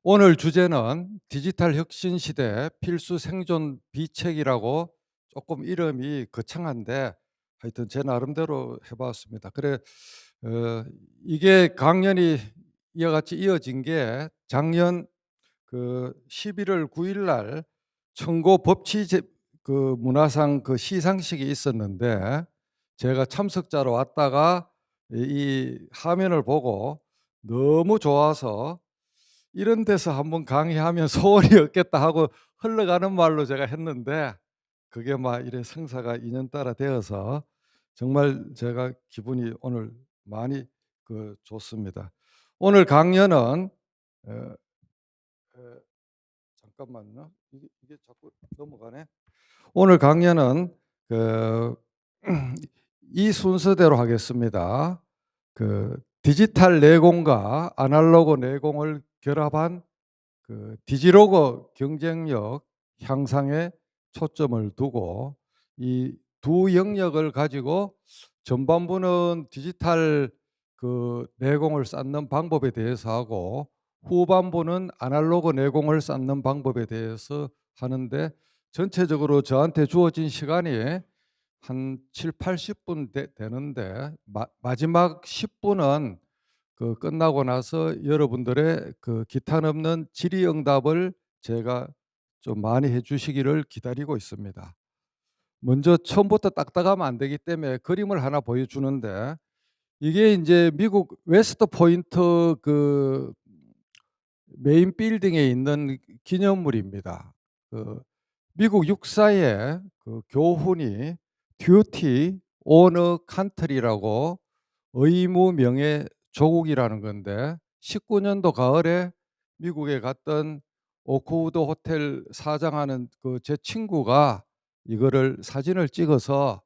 오늘 주제는 디지털 혁신 시대 필수 생존 비책이라고 조금 이름이 거창한데 하여튼 제 나름대로 해 봤습니다. 어 이게 강연이 이와 같이 이어진 게 작년 11월 9일 날 청고 법치 문화상 시상식이 있었는데 제가 참석자로 왔다가 이 화면을 보고 너무 좋아서 '이런 데서 한번 강의하면 소원이 없겠다.' 하고 흘러가는 말로 제가 했는데 그게 막 이래 성사가 인연따라 되어서 정말 제가 기분이 오늘 많이 좋습니다. 오늘 강연은 어 어 잠깐만요. 이게 자꾸 넘어가네. 오늘 강연은 그 이 순서대로 하겠습니다. 디지털 내공과 아날로그 내공을 결합한 디지로그 경쟁력 향상에 초점을 두고 이 두 영역을 가지고 전반부는 디지털 내공을 쌓는 방법에 대해서 하고 후반부는 아날로그 내공을 쌓는 방법에 대해서 하는데 전체적으로 저한테 주어진 시간이 한 7-80분 되는데 마지막 10분은 끝나고 나서 여러분들의 기탄 없는 질의응답을 제가 좀 많이 해 주시기를 기다리고 있습니다. 먼저 처음부터 딱딱하면 안 되기 때문에 그림을 하나 보여주는데 이게 인제 미국 웨스트 포인트 메인 빌딩에 있는 기념물입니다. 그 미국 육사의 교훈이 듀티 오너 컨트리라고 의무 명예 조국이라는 건데 19년도 가을에 미국에 갔던 오크우드 호텔 사장하는 제 친구가 이거를 사진을 찍어서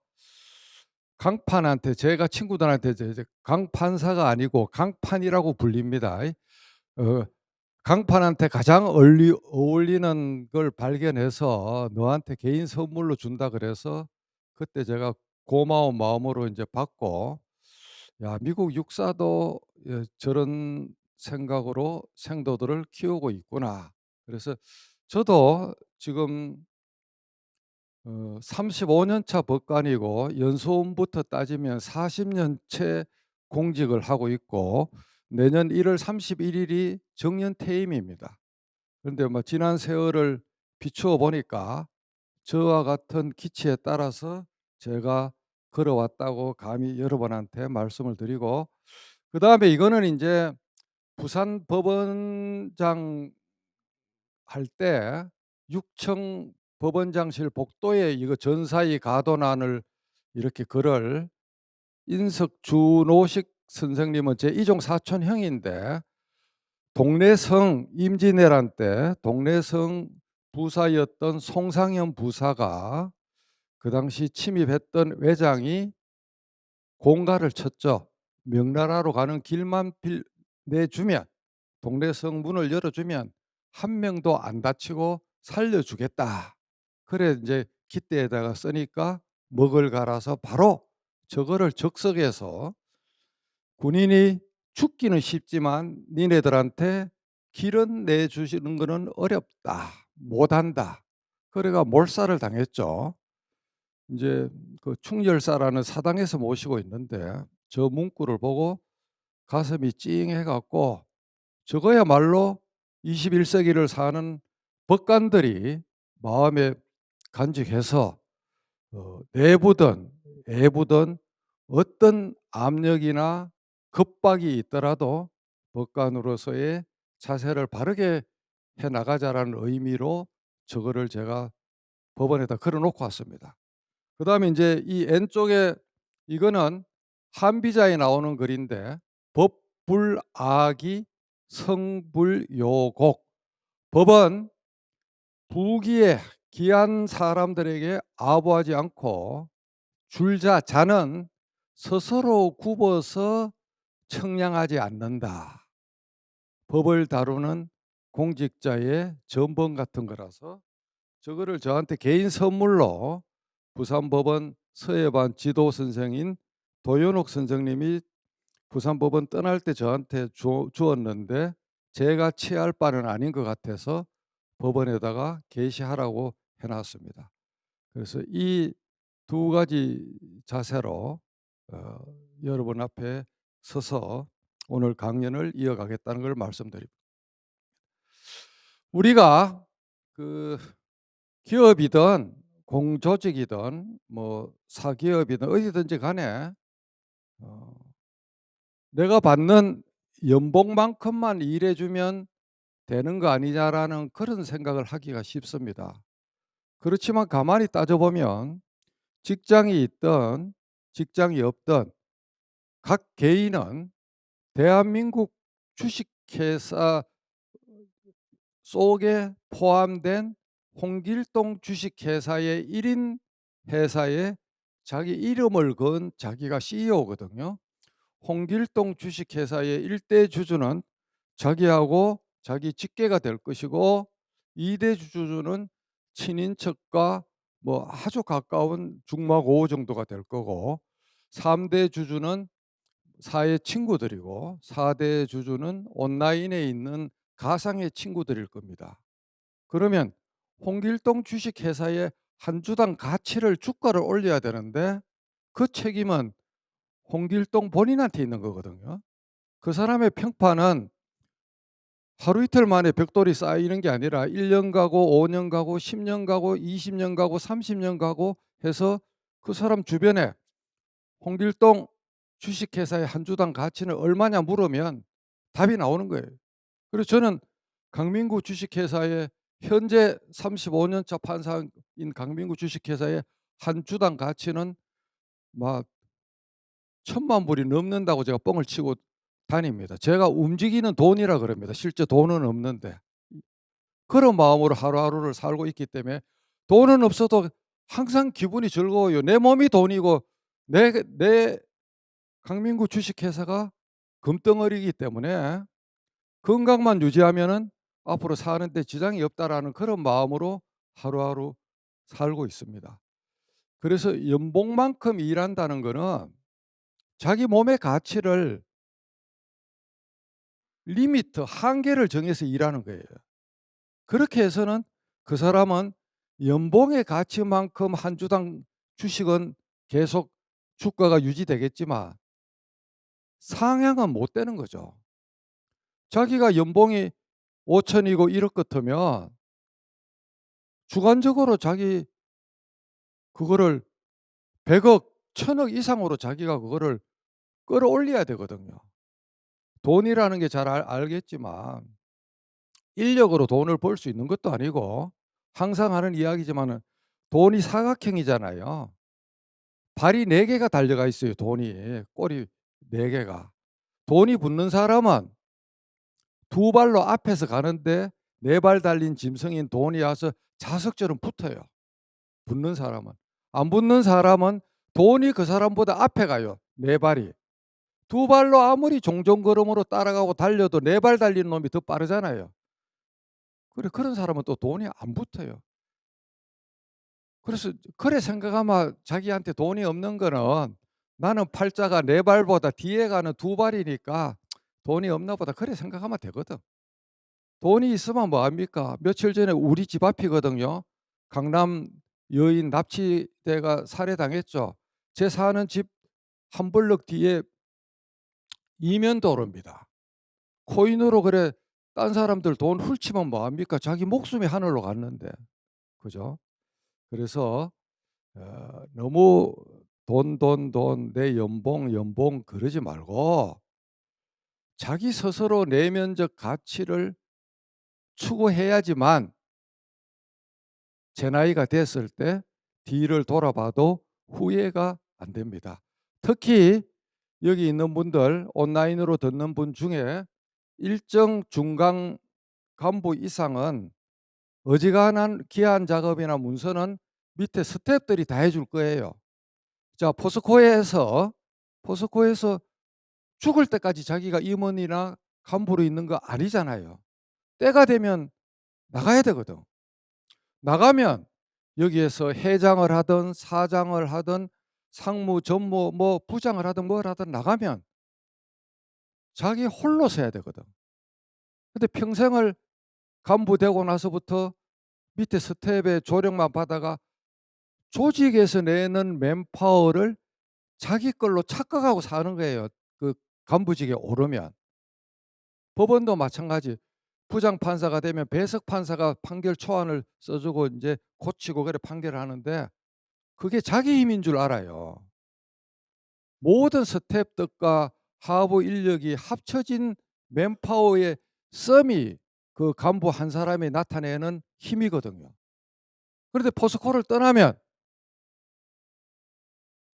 강판한테 제가 친구들한테 이제 강판사가 아니고 강판이라고 불립니다. 어 "강판한테 가장 어울리는 걸 발견해서 너한테 개인 선물로 준다." 그래서 그때 제가 고마운 마음으로 인제 받고 '야 미국 육사도 저런 생각으로 생도들을 키우고 있구나.' 그래서 저도 지금 35년 차 법관이고 연수원부터 따지면 40 년째 공직을 하고 있고 내년 1월 31 일이 정년 퇴임입니다. 그런데 뭐 지난 세월을 비추어 보니까 저와 같은 기치에 따라서 제가 걸어왔다고 감히 여러분한테 말씀을 드리고 그다음에 이거는 인제 부산 법원장 할 때 육청 법원장실 복도에 이거 전사의 가도난을 이렇게 글을 인석준오식 선생님은 제 이종 사촌 형인데 동래성 임진왜란 때 동래성 부사였던 송상현 부사가 그 당시 침입했던 외장이 공갈을 쳤죠. 명나라로 가는 길만 내주면 동래성 문을 열어주면 한 명도 안 다치고 살려주겠다. 그래 이제 깃대에다가 쓰니까 먹을 갈아서 바로 저거를 적석해서 군인이 죽기는 쉽지만 니네들한테 길은 내주시는 거는 어렵다. 못한다. 그래가 몰살을 당했죠. 이제 충렬사라는 사당에서 모시고 있는데 저 문구를 보고 가슴이 찡해 갖고 저거야말로 21 세기를 사는 법관들이 마음에 간직해서 내부든 외부든 어떤 압력이나 겁박이 있더라도 법관으로서의 자세를 바르게 해 나가자라는 의미로 저거를 제가 법원에다 걸어 놓고 왔습니다. 그다음에 인제 이 왼쪽에 이거는 한비자에 나오는 글인데 법불악이 성불요곡. 법은 부귀에 귀한 사람들에게 아부하지 않고 자는 스스로 굽어서 청량하지 않는다. 법을 다루는 공직자의 전범 같은 거라서 저거를 저한테 개인 선물로 부산법원 서예반 지도 선생인 도연옥 선생님이 부산법원 떠날 때 저한테 주었는데 제가 취할 바는 아닌 것 같아서 법원에다가 게시하라고 해 놨습니다. 그래서 이 두 가지 자세로 어 여러분 앞에 서서 오늘 강연을 이어가겠다는 걸 말씀드립니다. 우리가 그 기업이든 공조직이든 뭐 사기업이든 어디든지 간에 어 내가 받는 연봉만큼만 일해 주면 되는 거 아니냐라는 그런 생각을 하기가 쉽습니다. 그렇지만 가만히 따져 보면 직장이 있든 직장이 없든 각 개인은 대한민국 주식회사 속에 포함된 홍길동 주식회사의 1인 회사에 자기 이름을 건 자기가 CEO거든요. 홍길동 주식회사의 1대 주주는 자기하고 자기 직계가 될 것이고 2대 주주는 친인척과 뭐 아주 가까운 중마고우 정도가 될 거고 3대 주주는 사회 친구들이고 4대 주주는 온라인에 있는 가상의 친구들일 겁니다. 그러면 홍길동 주식회사의 한 주당 가치를 주가를 올려야 되는데 그 책임은 홍길동 본인한테 있는 거거든요. 그 사람의 평판은 하루 이틀 만에 벽돌이 쌓이는 게 아니라 1년 가고 5년 가고 10년 가고 20년 가고 30년 가고 해서 그 사람 주변에 홍길동 주식회사의 한 주당 가치는 얼마냐 물으면 답이 나오는 거예요. 그래서 저는 강민구 주식회사의 현재 35년 차 판사인 강민구 주식회사의 한 주당 가치는 막 1,000만 불이 넘는다고 제가 뻥을 치고 다닙니다. 제가 움직이는 돈이라 그럽니다. 실제 돈은 없는데. 그런 마음으로 하루하루를 살고 있기 때문에 돈은 없어도 항상 기분이 즐거워요. 내 몸이 돈이고 내 강민구 주식회사가 금덩어리이기 때문에 건강만 유지하면은 앞으로 사는 데 지장이 없다라는 그런 마음으로 하루하루 살고 있습니다. 그래서 연봉만큼 일한다는 거는 자기 몸의 가치를 리미트 한계를 정해서 일하는 거예요. 그렇게 해서는 그 사람은 연봉의 가치만큼 한 주당 주식은 계속 주가가 유지되겠지만 상향은 못 되는 거죠. 자기가 연봉이 5천이고 1억 같으면 주관적으로 자기 그거를 100억, 1,000억 이상으로 자기가 그거를 끌어올려야 되거든요. 돈이라는 게 잘 알겠지만 인력으로 돈을 벌 수 있는 것도 아니고 항상 하는 이야기지만은 돈이 사각형이잖아요. 발이 4개가 달려가 있어요, 돈이. 꼬리 4개가. 돈이 붙는 사람은 두 발로 앞에서 가는데 4발 달린 짐승인 돈이 와서 자석처럼 붙어요. 붙는 사람은. 안 붙는 사람은 돈이 그 사람보다 앞에 가요. 4발이. 두 발로 아무리 종종걸음으로 따라가고 달려도 4발 달리는 놈이 더 빠르잖아요. 그런 사람은 또 돈이 안 붙어요. 그래서 그래 생각하면 자기한테 돈이 없는 거는 나는 팔자가 4발보다 뒤에 가는 2발이니까 돈이 없나 보다 그래 생각하면 되거든. 돈이 있으면 뭐 합니까? 며칠 전에 우리 집 앞이거든요. 강남 여인 납치돼가 살해당했죠. 제 사는 집 한 블럭 뒤에 이면도로입니다. 코인으로 그래 딴 사람들 돈 훌치면 뭐 합니까? 자기 목숨이 하늘로 갔는데. 그죠? 그래서 너무 돈, 내 연봉 그러지 말고 자기 스스로 내면적 가치를 추구해야지만 제 나이가 됐을 때 뒤를 돌아봐도 후회가 안 됩니다. 특히 여기 있는 분들 온라인으로 듣는 분 중에 일정 중간 간부 이상은 어지간한 기한 작업이나 문서는 밑에 스태프들이 다 해줄 거예요. 자, 포스코에서 죽을 때까지 자기가 임원이나 간부로 있는 거 아니잖아요. 때가 되면 나가야 되거든. 나가면 여기에서 회장을 하든 사장을 하든 상무, 전무, 뭐 부장을 하든 뭘 하든 나가면 자기 홀로 서야 되거든. 근데 평생을 간부 되고 나서부터 밑에 스텝의 조력만 받아가 조직에서 내는 맨파워를 자기 걸로 착각하고 사는 거예요, 그 간부직에 오르면. 법원도 마찬가지. 부장판사가 되면 배석판사가 판결 초안을 써 주고 인제 고치고 그래 판결을 하는데 그게 자기 힘인 줄 알아요. 모든 스태프들과 하부 인력이 합쳐진 맨파워의 썸이 그 간부 한 사람이 나타내는 힘이거든요. 그런데 포스코를 떠나면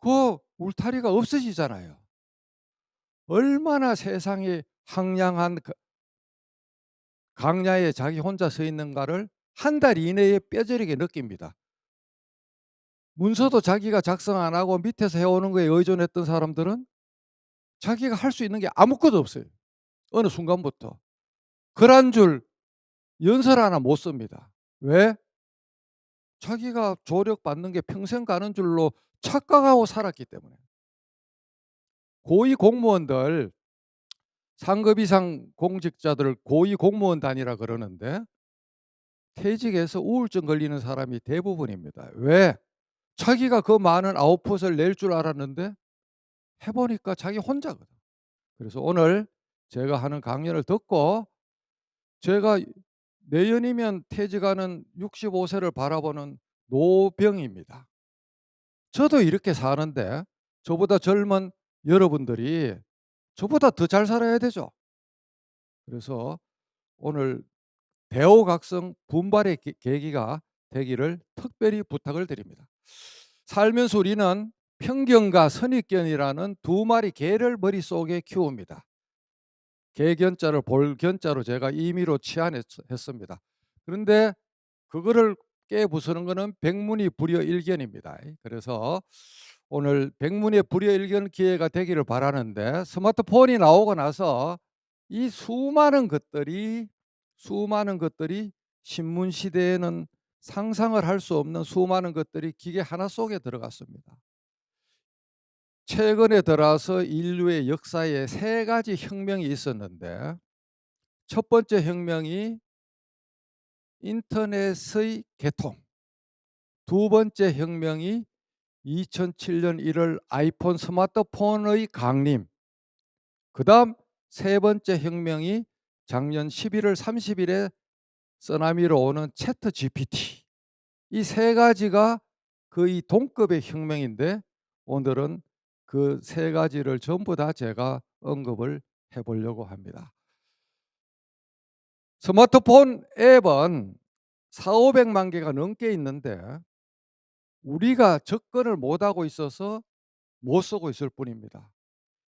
그 울타리가 없어지잖아요. 얼마나 세상이 황량한 강야에 자기 혼자 서 있는가를 한 달 이내에 뼈저리게 느낍니다. 문서도 자기가 작성 안 하고 밑에서 해오는 거에 의존했던 사람들은 자기가 할 수 있는 게 아무것도 없어요, 어느 순간부터. 글 한 줄 연설 하나 못 씁니다. 왜? 자기가 조력받는 게 평생 가는 줄로 착각하고 살았기 때문에. 고위 공무원들, 상급 이상 공직자들을 고위 공무원 단위라 그러는데 퇴직해서 우울증 걸리는 사람이 대부분입니다. 왜? 자기가 그 많은 아웃풋을 낼 줄 알았는데 해 보니까 자기 혼자거든. 그래서 오늘 제가 하는 강연을 듣고 제가 내년이면 퇴직하는 65 세를 바라보는 노병입니다. 저도 이렇게 사는데 저보다 젊은 여러분들이 저보다 더 잘 살아야 되죠. 그래서 오늘 대오각성 분발의 계기가 되기를 특별히 부탁을 드립니다. 살면서 우리는 편견과 선입견이라는 두 마리 개를 머릿속에 키웁니다. 개견자를 볼견자로 제가 임의로 치환했습니다. 그런데 그거를 깨부수는 것은 백문이 불여일견입니다. 그래서 오늘 백문의 불여일견 기회가 되기를 바라는데 스마트폰이 나오고 나서 이 수많은 것들이 신문 시대에는 상상을 할 수 없는 수많은 것들이 기계 하나 속에 들어갔습니다. 최근에 들어서 인류의 역사에 세 가지 혁명이 있었는데 첫 번째 혁명이 인터넷의 개통, 두 번째 혁명이 2007년 1월 아이폰 스마트폰의 강림, 그다음 세 번째 혁명이 작년 11월 30일에 쓰나미로 오는 채트 GPT. 이 세 가지가 거의 동급의 혁명인데 오늘은 그 세 가지를 전부 다 제가 언급을 해 보려고 합니다. 스마트폰 앱은 4,500만 개가 넘게 있는데 우리가 접근을 못하고 있어서 못 쓰고 있을 뿐입니다.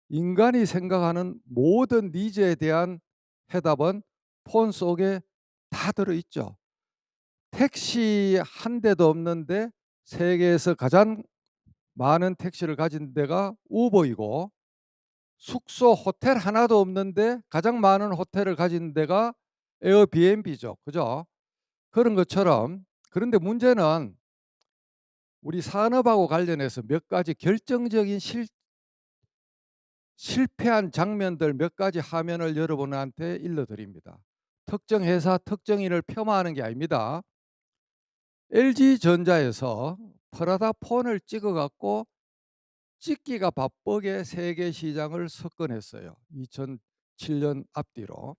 인간이 생각하는 모든 니즈에 대한 해답은 폰 속에 다 들어있죠. 택시 한 대도 없는데 세계에서 가장 많은 택시를 가진 데가 우버이고 숙소 호텔 하나도 없는데 가장 많은 호텔을 가진 데가 에어비앤비죠. 그죠? 그런 것처럼 그런데 문제는 우리 산업하고 관련해서 몇 가지 결정적인 실패한 장면들 몇 가지 화면을 여러분한테 일러드립니다. 특정 회사, 특정인을 폄하하는 게 아닙니다. LG전자에서 프라다 폰을 찍어 갖고 찍기가 바쁘게 세계 시장을 석권했어요. 2007년 앞뒤로.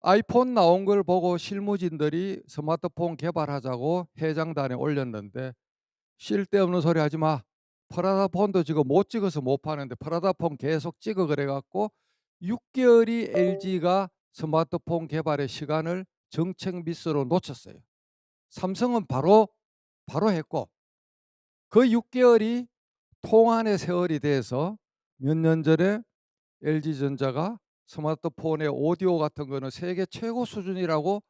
아이폰 나온 걸 보고 실무진들이 스마트폰 개발하자고 회장단에 올렸는데 쓸데없는 소리 하지 마. 프라다 폰도 지금 못 찍어서 못 파는데 프라다 폰 계속 찍어 그래 갖고 6개월이 LG가 스마트폰 개발의 시간을 정책 미스로 놓쳤어요. 삼성은 바로 했고 그 6개월이 통한의 세월이 돼서 몇 년 전에 LG전자가 스마트폰의 오디오 같은 거는 세계 최고 수준이라고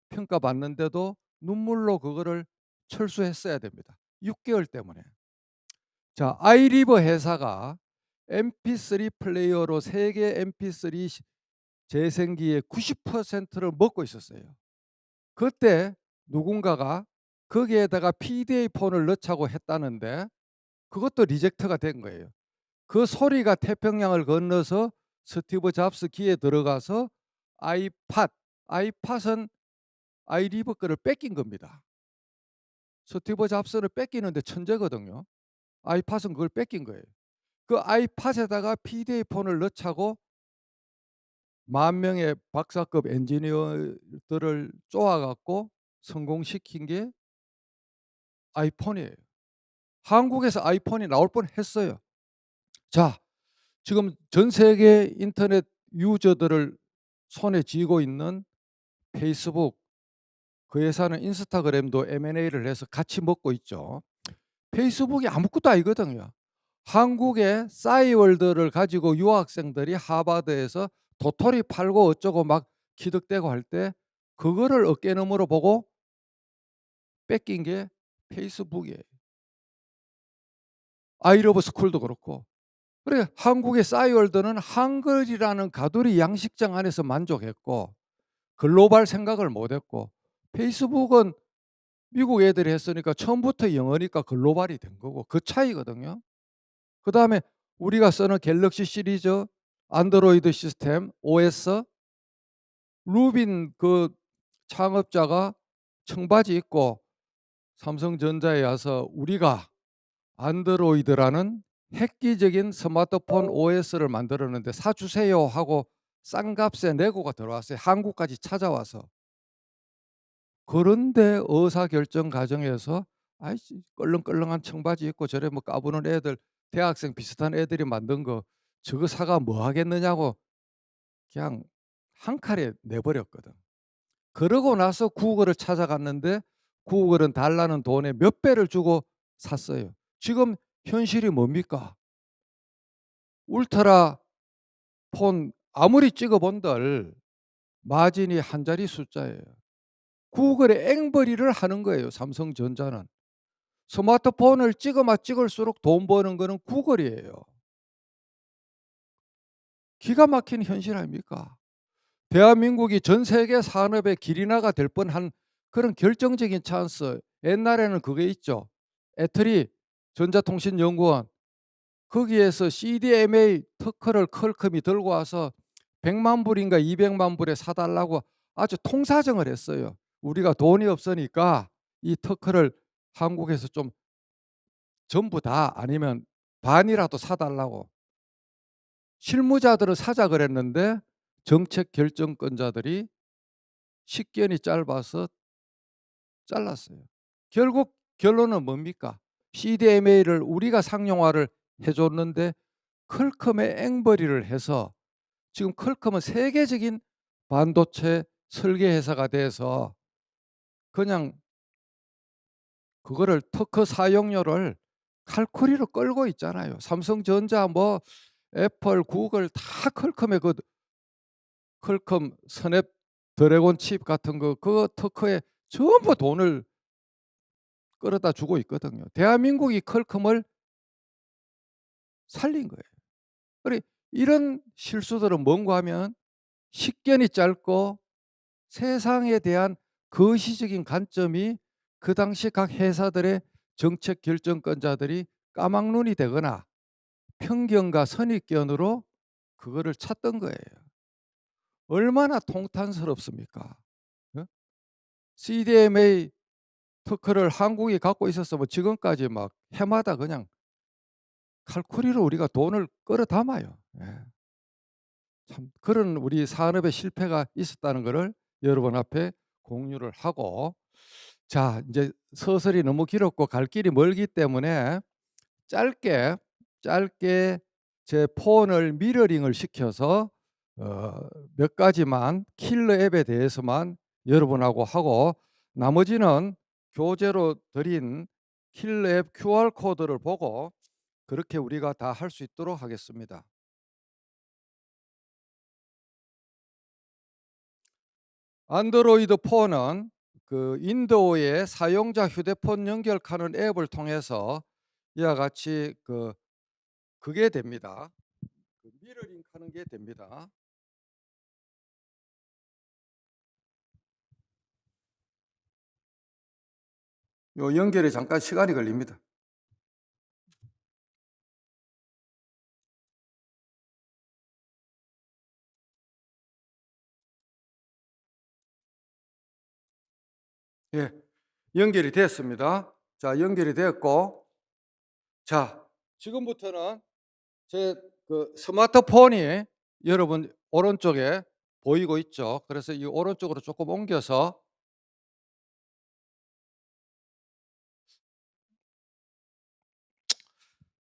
평가받는데도 눈물로 그거를 철수했어야 됩니다. 6개월 때문에. 자, 아이리버 회사가 MP3 플레이어로 세계 MP3 재생기의 90%를 먹고 있었어요. 그때 누군가가 거기에다가 PDA 폰을 넣자고 했다는데 그것도 리젝트가 된 거예요. 그 소리가 태평양을 건너서 스티브 잡스 귀에 들어가서 아이팟, 아이팟은 아이리버 거를 뺏긴 겁니다. 스티브 잡스를 뺏기는데 천재거든요. 아이팟은 그걸 뺏긴 거예요. 그 아이팟에다가 PDA 폰을 넣자고 10,000명의 박사급 엔지니어들을 쪼아 갖고 성공시킨 게 아이폰이에요. 한국에서 아이폰이 나올 뻔했어요. 자, 지금 전 세계 인터넷 유저들을 손에 쥐고 있는 페이스북, 그 회사는 인스타그램도 M&A를 해서 같이 먹고 있죠. 페이스북이 아무것도 아니거든요. 한국의 싸이월드를 가지고 유학생들이 하버드에서 도토리 팔고 어쩌고 막 기득대고 할 때 그거를 어깨너머로 보고 뺏긴 게 페이스북이에요. 아이러브 스쿨도 그렇고. 그래 한국의 싸이월드는 한글이라는 가두리 양식장 안에서 만족했고 글로벌 생각을 못 했고, 페이스북은 미국 애들이 했으니까 처음부터 영어니까 글로벌이 된 거고 그 차이거든요. 그다음에 우리가 쓰는 갤럭시 시리즈 안드로이드 시스템 OS, 루빈 그 창업자가 청바지 입고 삼성전자에 와서 우리가 안드로이드라는 획기적인 스마트폰 OS를 만들었는데 사주세요 하고 싼 값에 내고가 들어왔어요. 한국까지 찾아와서. 그런데 의사결정 과정에서 아이씨 껄렁껄렁한 청바지 입고 저래 뭐 까부는 애들, 대학생 비슷한 애들이 만든 거 저거 사가 뭐 하겠느냐고 그냥 한 칼에 내버렸거든. 그러고 나서 구글을 찾아갔는데 구글은 달라는 돈의 몇 배를 주고 샀어요. 지금 현실이 뭡니까? 울트라 폰 아무리 찍어본들 마진이 한 자리 숫자예요. 구글의 앵벌이를 하는 거예요, 삼성전자는. 스마트폰을 찍으면 찍을수록 돈 버는 거는 구글이에요. 기가 막힌 현실 아닙니까? 대한민국이 전 세계 산업의 길이나가 될 뻔한 그런 결정적인 찬스. 옛날에는 그게 있죠. 애트리 전자통신연구원, 거기에서 CDMA 특허를 퀄컴이 들고 와서 100만 불인가 200만 불에 사달라고 아주 통사정을 했어요. 우리가 돈이 없으니까 이 특허를 한국에서 좀 전부 다 아니면 반이라도 사달라고. 실무자들은 사자 그랬는데 정책 결정권자들이 식견이 짧아서 잘랐어요. 결국 결론은 뭡니까? CDMA를 우리가 상용화를 해줬는데 퀄컴의 앵벌이를 해서 지금 퀄컴은 세계적인 반도체 설계 회사가 돼서 그냥 그거를 특허 사용료를 칼코리로 끌고 있잖아요. 삼성전자 뭐 애플, 구글 다 퀄컴의 그 퀄컴 스냅 드래곤 칩 같은 거 그 특허에 전부 돈을 끌어다 주고 있거든요. 대한민국이 퀄컴을 살린 거예요. 그래 이런 실수들은 뭔가 하면 식견이 짧고 세상에 대한 거시적인 관점이 그 당시 각 회사들의 정책 결정권자들이 까막눈이 되거나 편견과 선입견으로 그거를 찾던 거예요. 얼마나 통탄스럽습니까? 어? CDMA 특허를 한국이 갖고 있었으면 지금까지 막 해마다 그냥 칼코리로 우리가 돈을 끌어 담아요. 예. 참 그런 우리 산업의 실패가 있었다는 것을 여러분 앞에 공유를 하고, 자 이제 서설이 너무 길었고 갈 길이 멀기 때문에 짧게 짧게 제 폰을 미러링을 시켜서 어 몇 가지만 킬러 앱에 대해서만 여러분하고 하고 나머지는 교재로 드린 킬러 앱 QR 코드를 보고 그렇게 우리가 다 할 수 있도록 하겠습니다. 안드로이드 폰은 그 윈도우의 사용자 휴대폰 연결하는 앱을 통해서 이와 같이 그게 됩니다. 그 미러링 하는 게 됩니다. 요 연결에 잠깐 시간이 걸립니다. 예, 연결이 됐습니다. 자, 연결이 됐고, 자, 지금부터는 제 스마트폰이 여러분 오른쪽에 보이고 있죠. 그래서 이 오른쪽으로 조금 옮겨서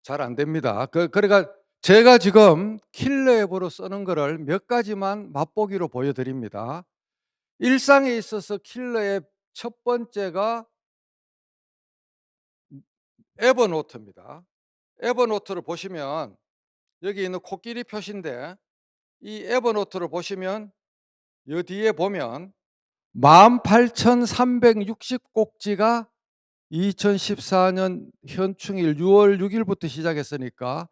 잘 안 됩니다. 그러니까 제가 지금 킬러 앱으로 쓰는 거를 몇 가지만 맛보기로 보여드립니다. 일상에 있어서 킬러 앱 첫 번째가 에버노트입니다. 에버노트를 보시면 여기 있는 코끼리 표시인데, 이 에버노트를 보시면 여 뒤에 보면 18,360꼭지가 2014년 현충일 6월 6일부터 시작했으니까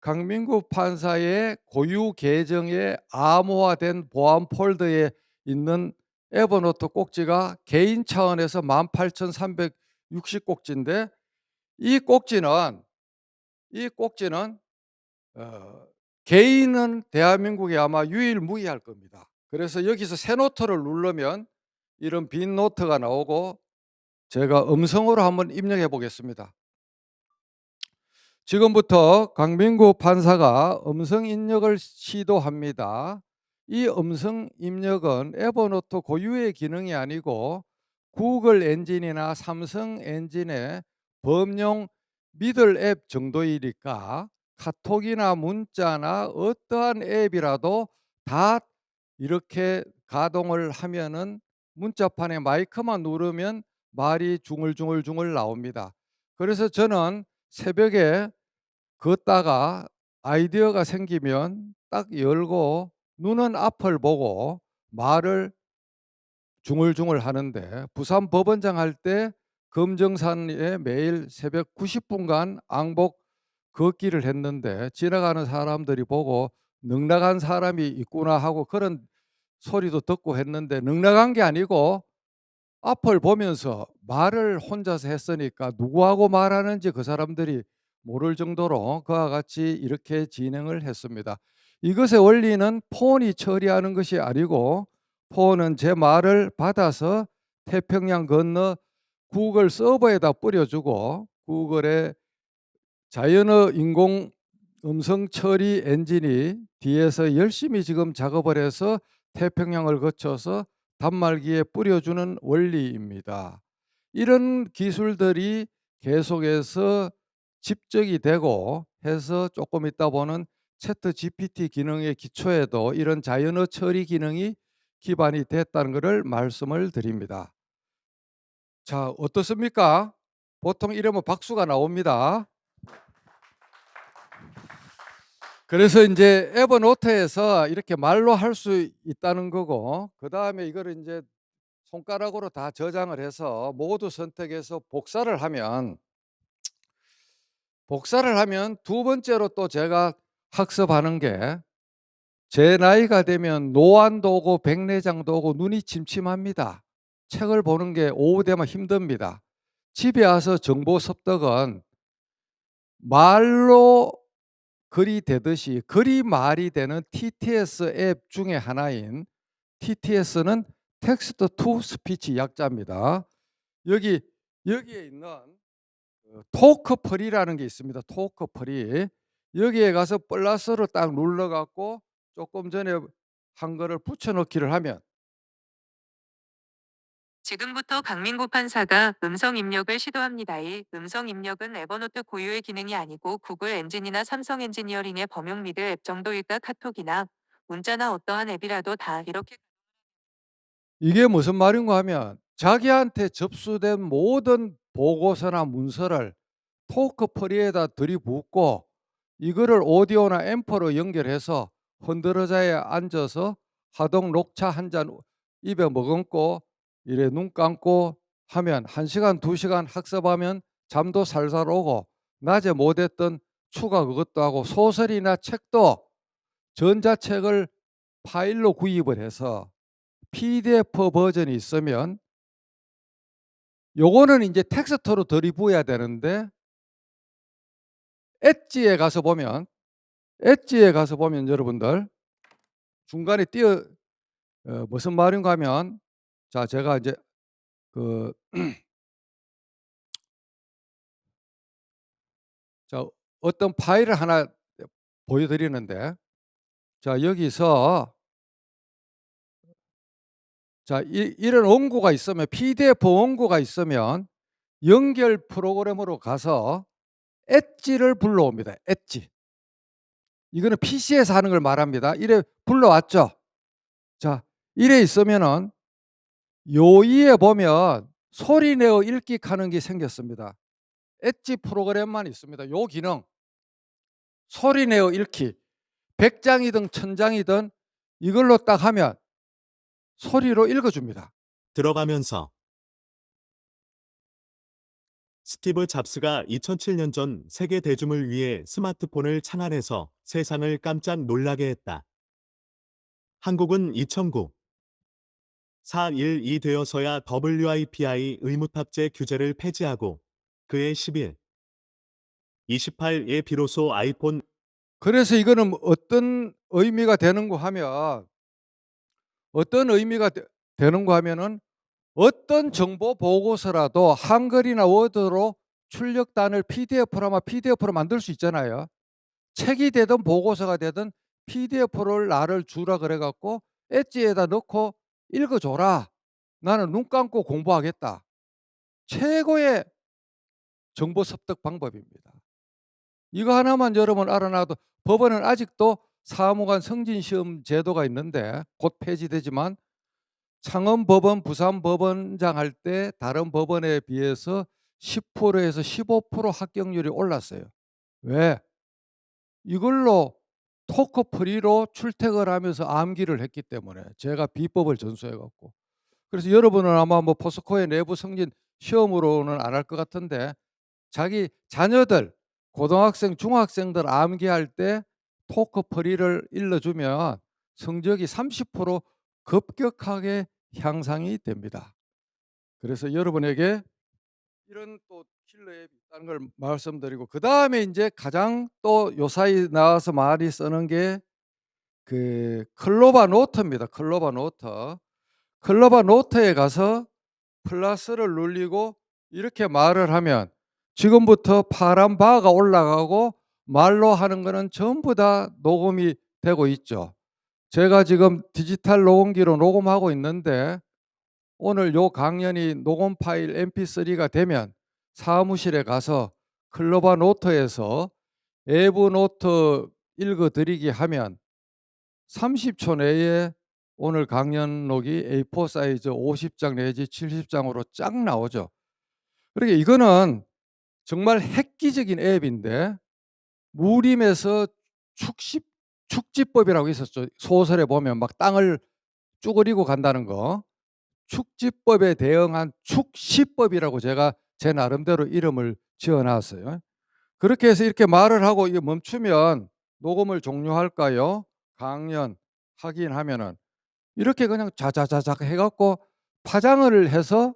강민구 판사의 고유 계정에 암호화된 보안 폴더에 있는 에버노트 꼭지가 개인 차원에서 18,360꼭지인데, 이 꼭지는 어, 개인은 대한민국에 아마 유일무이할 겁니다. 그래서 여기서 새 노트를 누르면 이런 빈 노트가 나오고, 제가 음성으로 한번 입력해 보겠습니다. 지금부터 강민구 판사가 음성 입력을 시도합니다. 이 음성 입력은 에버노트 고유의 기능이 아니고 구글 엔진이나 삼성 엔진의 범용 미들 앱 정도이니까 카톡이나 문자나 어떠한 앱이라도 다 이렇게 가동을 하면은 문자판에 마이크만 누르면 말이 중얼중얼 나옵니다. 그래서 저는 새벽에 걷다가 아이디어가 생기면 딱 열고 눈은 앞을 보고 말을 중얼중얼 하는데, 부산 법원장 할 때 금정산에 매일 새벽 90분간 앙복 걷기를 했는데, 지나가는 사람들이 보고 넉넉한 사람이 있구나 하고 그런 소리도 듣고 했는데, 넉넉한 게 아니고 앞을 보면서 말을 혼자서 했으니까 누구하고 말하는지 그 사람들이 모를 정도로 그와 같이 이렇게 진행을 했습니다. 이것의 원리는 폰이 처리하는 것이 아니고, 폰은 제 말을 받아서 태평양 건너 구글 서버에다 뿌려주고, 구글의 자연어 인공 음성 처리 엔진이 뒤에서 열심히 지금 작업을 해서 태평양을 거쳐서 단말기에 뿌려주는 원리입니다. 이런 기술들이 계속해서 집적이 되고 해서 조금 있다 보는 채트 GPT 기능의 기초에도 이런 자연어 처리 기능이 기반이 됐다는 것을 말씀을 드립니다. 자, 어떻습니까? 보통 이러면 박수가 나옵니다. 그래서 이제 에버노트에서 이렇게 말로 할 수 있다는 거고, 그 다음에 이거를 이제 손가락으로 다 저장을 해서 모두 선택해서 복사를 하면 두 번째로 또 제가 학습하는 게, 제 나이가 되면 노안도 오고 백내장도 오고 눈이 침침합니다. 책을 보는 게 오후 되면 힘듭니다. 집에 와서 정보 습득은 말로 글이 되듯이 글이 말이 되는 TTS 앱 중에 하나인, TTS는 텍스트 투 스피치 약자입니다. 여기에 있는 토크풀이라는 게 있습니다. 토크풀이. 여기에 가서 플러스를 딱 눌러 갖고 조금 전에 한 거를 붙여 넣기를 하면, 지금부터 강민구 판사가 음성 입력을 시도합니다. 1. 음성 입력은 에버노트 고유의 기능이 아니고 구글 엔진이나 삼성 엔지니어링의 범용 미드 앱 정도일까. 카톡이나 문자나 어떠한 앱이라도 다 이렇게. 이게 무슨 말인가 하면, 자기한테 접수된 모든 보고서나 문서를 토크풀이에다 들이붓고 이거를 오디오나 앰프로 연결해서 흔들어자에 앉아서 하동 녹차 한 잔 입에 머금고 이래 눈 감고 하면 1시간 2시간 학습하면 잠도 살살 오고, 낮에 못했던 추가 그것도 하고, 소설이나 책도 전자책을 파일로 구입을 해서 PDF 버전이 있으면 요거는 이제 텍스트로 들이부어야 되는데, 엣지에 가서 보면 여러분들 중간에 무슨 말인가 하면, 자, 제가 이제 그 자, 어떤 파일을 하나 보여 드리는데, 자, 여기서 자, 이런 원고가 있으면, PDF 원고가 있으면 연결 프로그램으로 가서 엣지를 불러옵니다. 엣지. 이거는 PC에서 하는 걸 말합니다. 이래 불러왔죠. 자, 이래 있으면은 요 위에 보면 소리 내어 읽기 하는 게 생겼습니다. 엣지 프로그램만 있습니다. 요 기능. 소리 내어 읽기. 100장이든 1000장이든 이걸로 딱 하면 소리로 읽어줍니다. 들어가면서 스티브 잡스가 2007년 전 세계 대중을 위해 스마트폰을 창안해서 세상을 깜짝 놀라게 했다. 한국은 2009 4.12 되어서야 WIPI 의무탑재 규제를 폐지하고 그해 10일 28에 비로소 아이폰 그래서 이거는 어떤 의미가 되는가 하면, 어떤 의미가 되는가 하면은, 어떤 정보 보고서라도 한글이나 워드로 출력단을 PDF로 만들 수 있잖아요. 책이 되든 보고서가 되든 PDF를 나를 주라 그래 갖고 엣지에다 넣고 읽어줘라. 나는 눈 감고 공부하겠다. 최고의 정보 습득 방법입니다. 이거 하나만 여러분 알아놔도, 법원은 아직도 사무관 승진시험 제도가 있는데 곧 폐지되지만, 창원법원, 부산법원장 할 때 다른 법원에 비해서 10%에서 15% 합격률이 올랐어요. 왜? 이걸로 토크프리로 출퇴근을 하면서 암기를 했기 때문에, 제가 비법을 전수해 갖고. 그래서 여러분은 아마 뭐 포스코의 내부 승진 시험으로는 안 할 것 같은데, 자기 자녀들 고등학생, 중학생들 암기할 때 토크프리를 일러주면 성적이 30% 급격하게 향상이 됩니다. 그래서 여러분에게 이런 또 킬러 앱이 있다는 걸 말씀드리고, 그다음에 이제 가장 또 요사이 나와서 많이 쓰는 게 그 클로바 노트입니다. 클로바 노트. 클로바 노트에 가서 플러스를 눌리고 이렇게 말을 하면 지금부터 파란 바가 올라가고 말로 하는 거는 전부 다 녹음이 되고 있죠. 제가 지금 디지털 녹음기로 녹음하고 있는데, 오늘 요 강연이 녹음 파일 mp3가 되면 사무실에 가서 클로바 노트에서 에브 노트 읽어 드리기 하면 30초 내에 오늘 강연록이 A4 사이즈 50장 내지 70장으로 쫙 나오죠. 그러니까 이거는 정말 획기적인 앱인데, 무림에서 축지법이라고 있었죠. 소설에 보면 막 땅을 쭈그리고 간다는 거. 축지법에 대응한 축시법이라고 제가 제 나름대로 이름을 지어 놨어요. 그렇게 해서 이렇게 말을 하고 이게 멈추면 녹음을 종료할까요? 강연 확인하면은 이렇게 그냥 자자자작 해 갖고 파장을 해서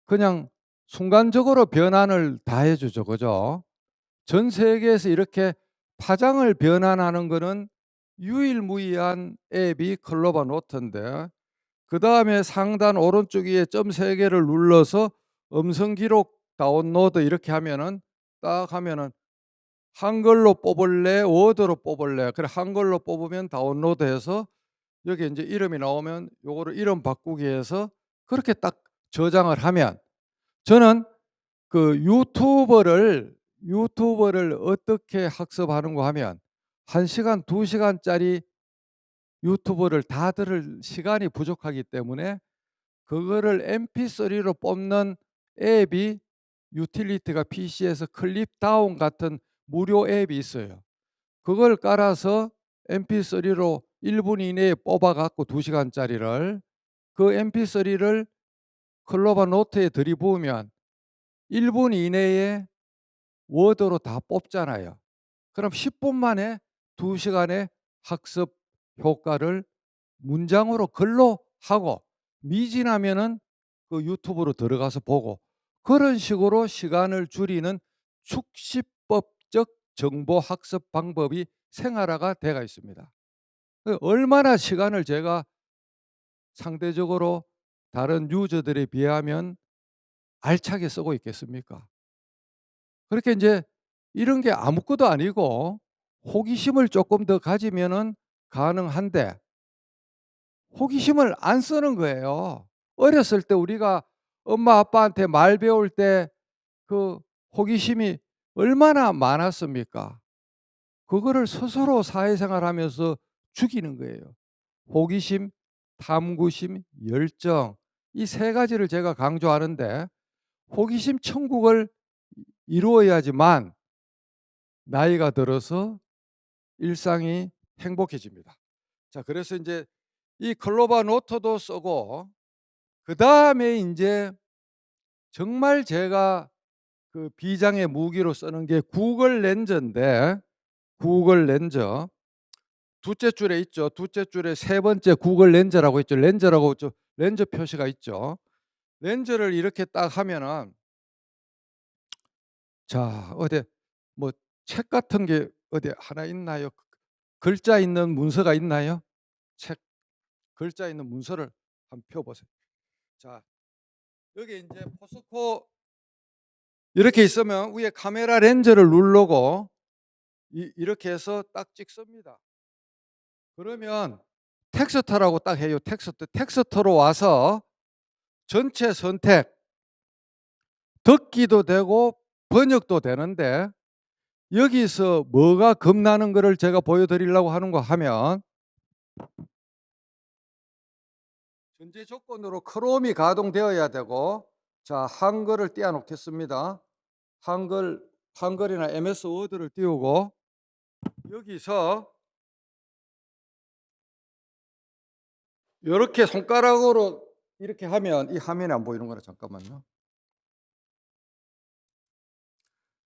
그냥 순간적으로 변환을 다 해 주죠. 그죠? 전 세계에서 이렇게 파장을 변환하는 거는 유일무이한 앱이 클로바 노트인데, 그다음에 상단 오른쪽 위에 점 3개를 눌러서 음성 기록 다운로드 이렇게 하면은, 딱 하면은 한글로 뽑을래 워드로 뽑을래, 그래 한글로 뽑으면 다운로드해서 여기 이제 이름이 나오면 요거를 이름 바꾸기 해서 그렇게 딱 저장을 하면, 저는 그 유튜버를 어떻게 학습하는가 하면 1시간 2시간짜리 유튜브를 다 들을 시간이 부족하기 때문에 그거를 mp3로 뽑는 앱이, 유틸리티가 PC에서 클립다운 같은 무료 앱이 있어요. 그걸 깔아서 mp3로 1분 이내에 뽑아 갖고 2시간짜리를, 그 mp3를 클로바 노트에 들이부으면 1분 이내에 워드로 다 뽑잖아요. 그럼 10분 만에 2시간의 학습 효과를 문장으로 글로 하고, 미진하면은 그 유튜브로 들어가서 보고, 그런 식으로 시간을 줄이는 축시법적 정보 학습 방법이 생활화가 되어 있습니다. 얼마나 시간을 제가 상대적으로 다른 유저들에 비하면 알차게 쓰고 있겠습니까? 그렇게 인제 이런 게 아무것도 아니고 호기심을 쪼끔 더 가지면은 가능한데 호기심을 안 쓰는 거예요. 어렸을 때 우리가 엄마 아빠한테 말 배울 때 그 호기심이 얼마나 많았습니까? 그거를 스스로 사회생활하면서 죽이는 거예요. 호기심, 탐구심, 열정 이 세 가지를 제가 강조하는데 호기심 천국을 이루어야지만 나이가 들어서 일상이 행복해집니다. 자 그래서 인제 이 클로바 노트도 쓰고 그다음에 인제 정말 제가 그 비장의 무기로 쓰는 게 구글 렌즈인데 구글 렌즈 두째 줄에 있죠. 두째 줄에 세 번째 구글 렌즈라고 있죠. 렌즈라고 렌즈 표시가 있죠. 렌즈를 이렇게 딱 하면은 자 어디 뭐 책 같은 게 어디 하나 있나요? 글자 있는 문서가 있나요? 책 글자 있는 문서를 한번 펴 보세요. 자 여기 인제 포스코 이렇게 있으면 위에 카메라 렌즈를 누르고 이렇게 해서 딱 찍습니다. 그러면 텍스트라고 딱 해요. 텍스트로 와서 전체 선택 듣기도 되고 번역도 되는데 여기서 뭐가 겁나는 거를 제가 보여드리려고 하는가 하면 전제 조건으로 크롬이 가동되어야 되고 자 한글을 띄워 놓겠습니다. 한글이나 MS 워드를 띄우고 여기서 요렇게 손가락으로 이렇게 하면 이 화면이 안 보이는 거라 잠깐만요.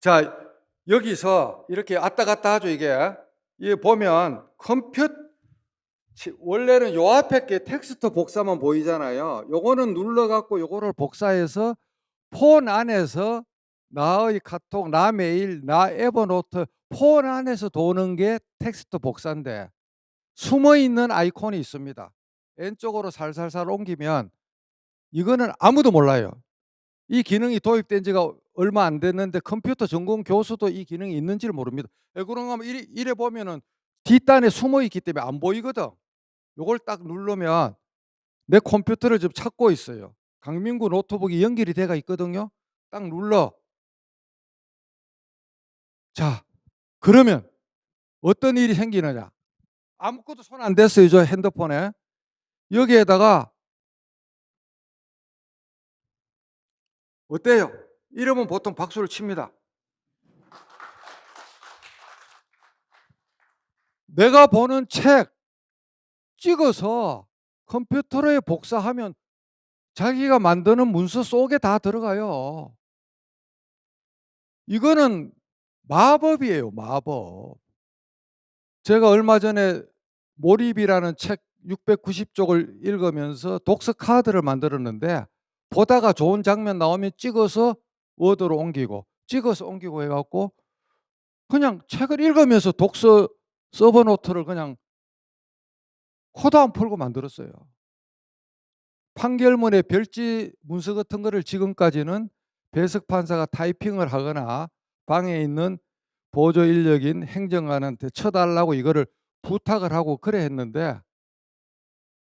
자 여기서 이렇게 왔다 갔다 하죠 이게. 이게 보면 원래는 요 앞에 게 텍스트 복사만 보이잖아요. 요거는 눌러 갖고 요거를 복사해서 폰 안에서 나의 카톡, 나 메일, 나 에버노트 폰 안에서 도는 게 텍스트 복사인데 숨어 있는 아이콘이 있습니다. 왼쪽으로 살살살 옮기면 이거는 아무도 몰라요. 이 기능이 도입된 지가 얼마 안 됐는데 컴퓨터 전공 교수도 이 기능이 있는지를 모릅니다. 왜 그런가 하면 이래 보면은 뒷단에 숨어 있기 때문에 안 보이거든. 요걸 딱 누르면 내 컴퓨터를 지금 찾고 있어요. 강민구 노트북이 연결이 돼가 있거든요. 딱 눌러. 자, 그러면 어떤 일이 생기느냐? 아무것도 손 안 댔어요, 저 핸드폰에. 여기에다가 어때요? 이러면 보통 박수를 칩니다. 내가 보는 책 찍어서 컴퓨터에 복사하면 자기가 만드는 문서 속에 다 들어가요. 이거는 마법이에요, 마법. 제가 얼마 전에 몰입이라는 책 690쪽을 읽으면서 독서 카드를 만들었는데 보다가 좋은 장면 나오면 찍어서 워드로 옮기고 찍어서 옮기고 해 갖고 그냥 책을 읽으면서 독서 서버 노트를 그냥 코도 안 풀고 만들었어요. 판결문의 별지 문서 같은 거를 지금까지는 배석 판사가 타이핑을 하거나 방에 있는 보조 인력인 행정관한테 쳐달라고 이거를 부탁을 하고 그래 했는데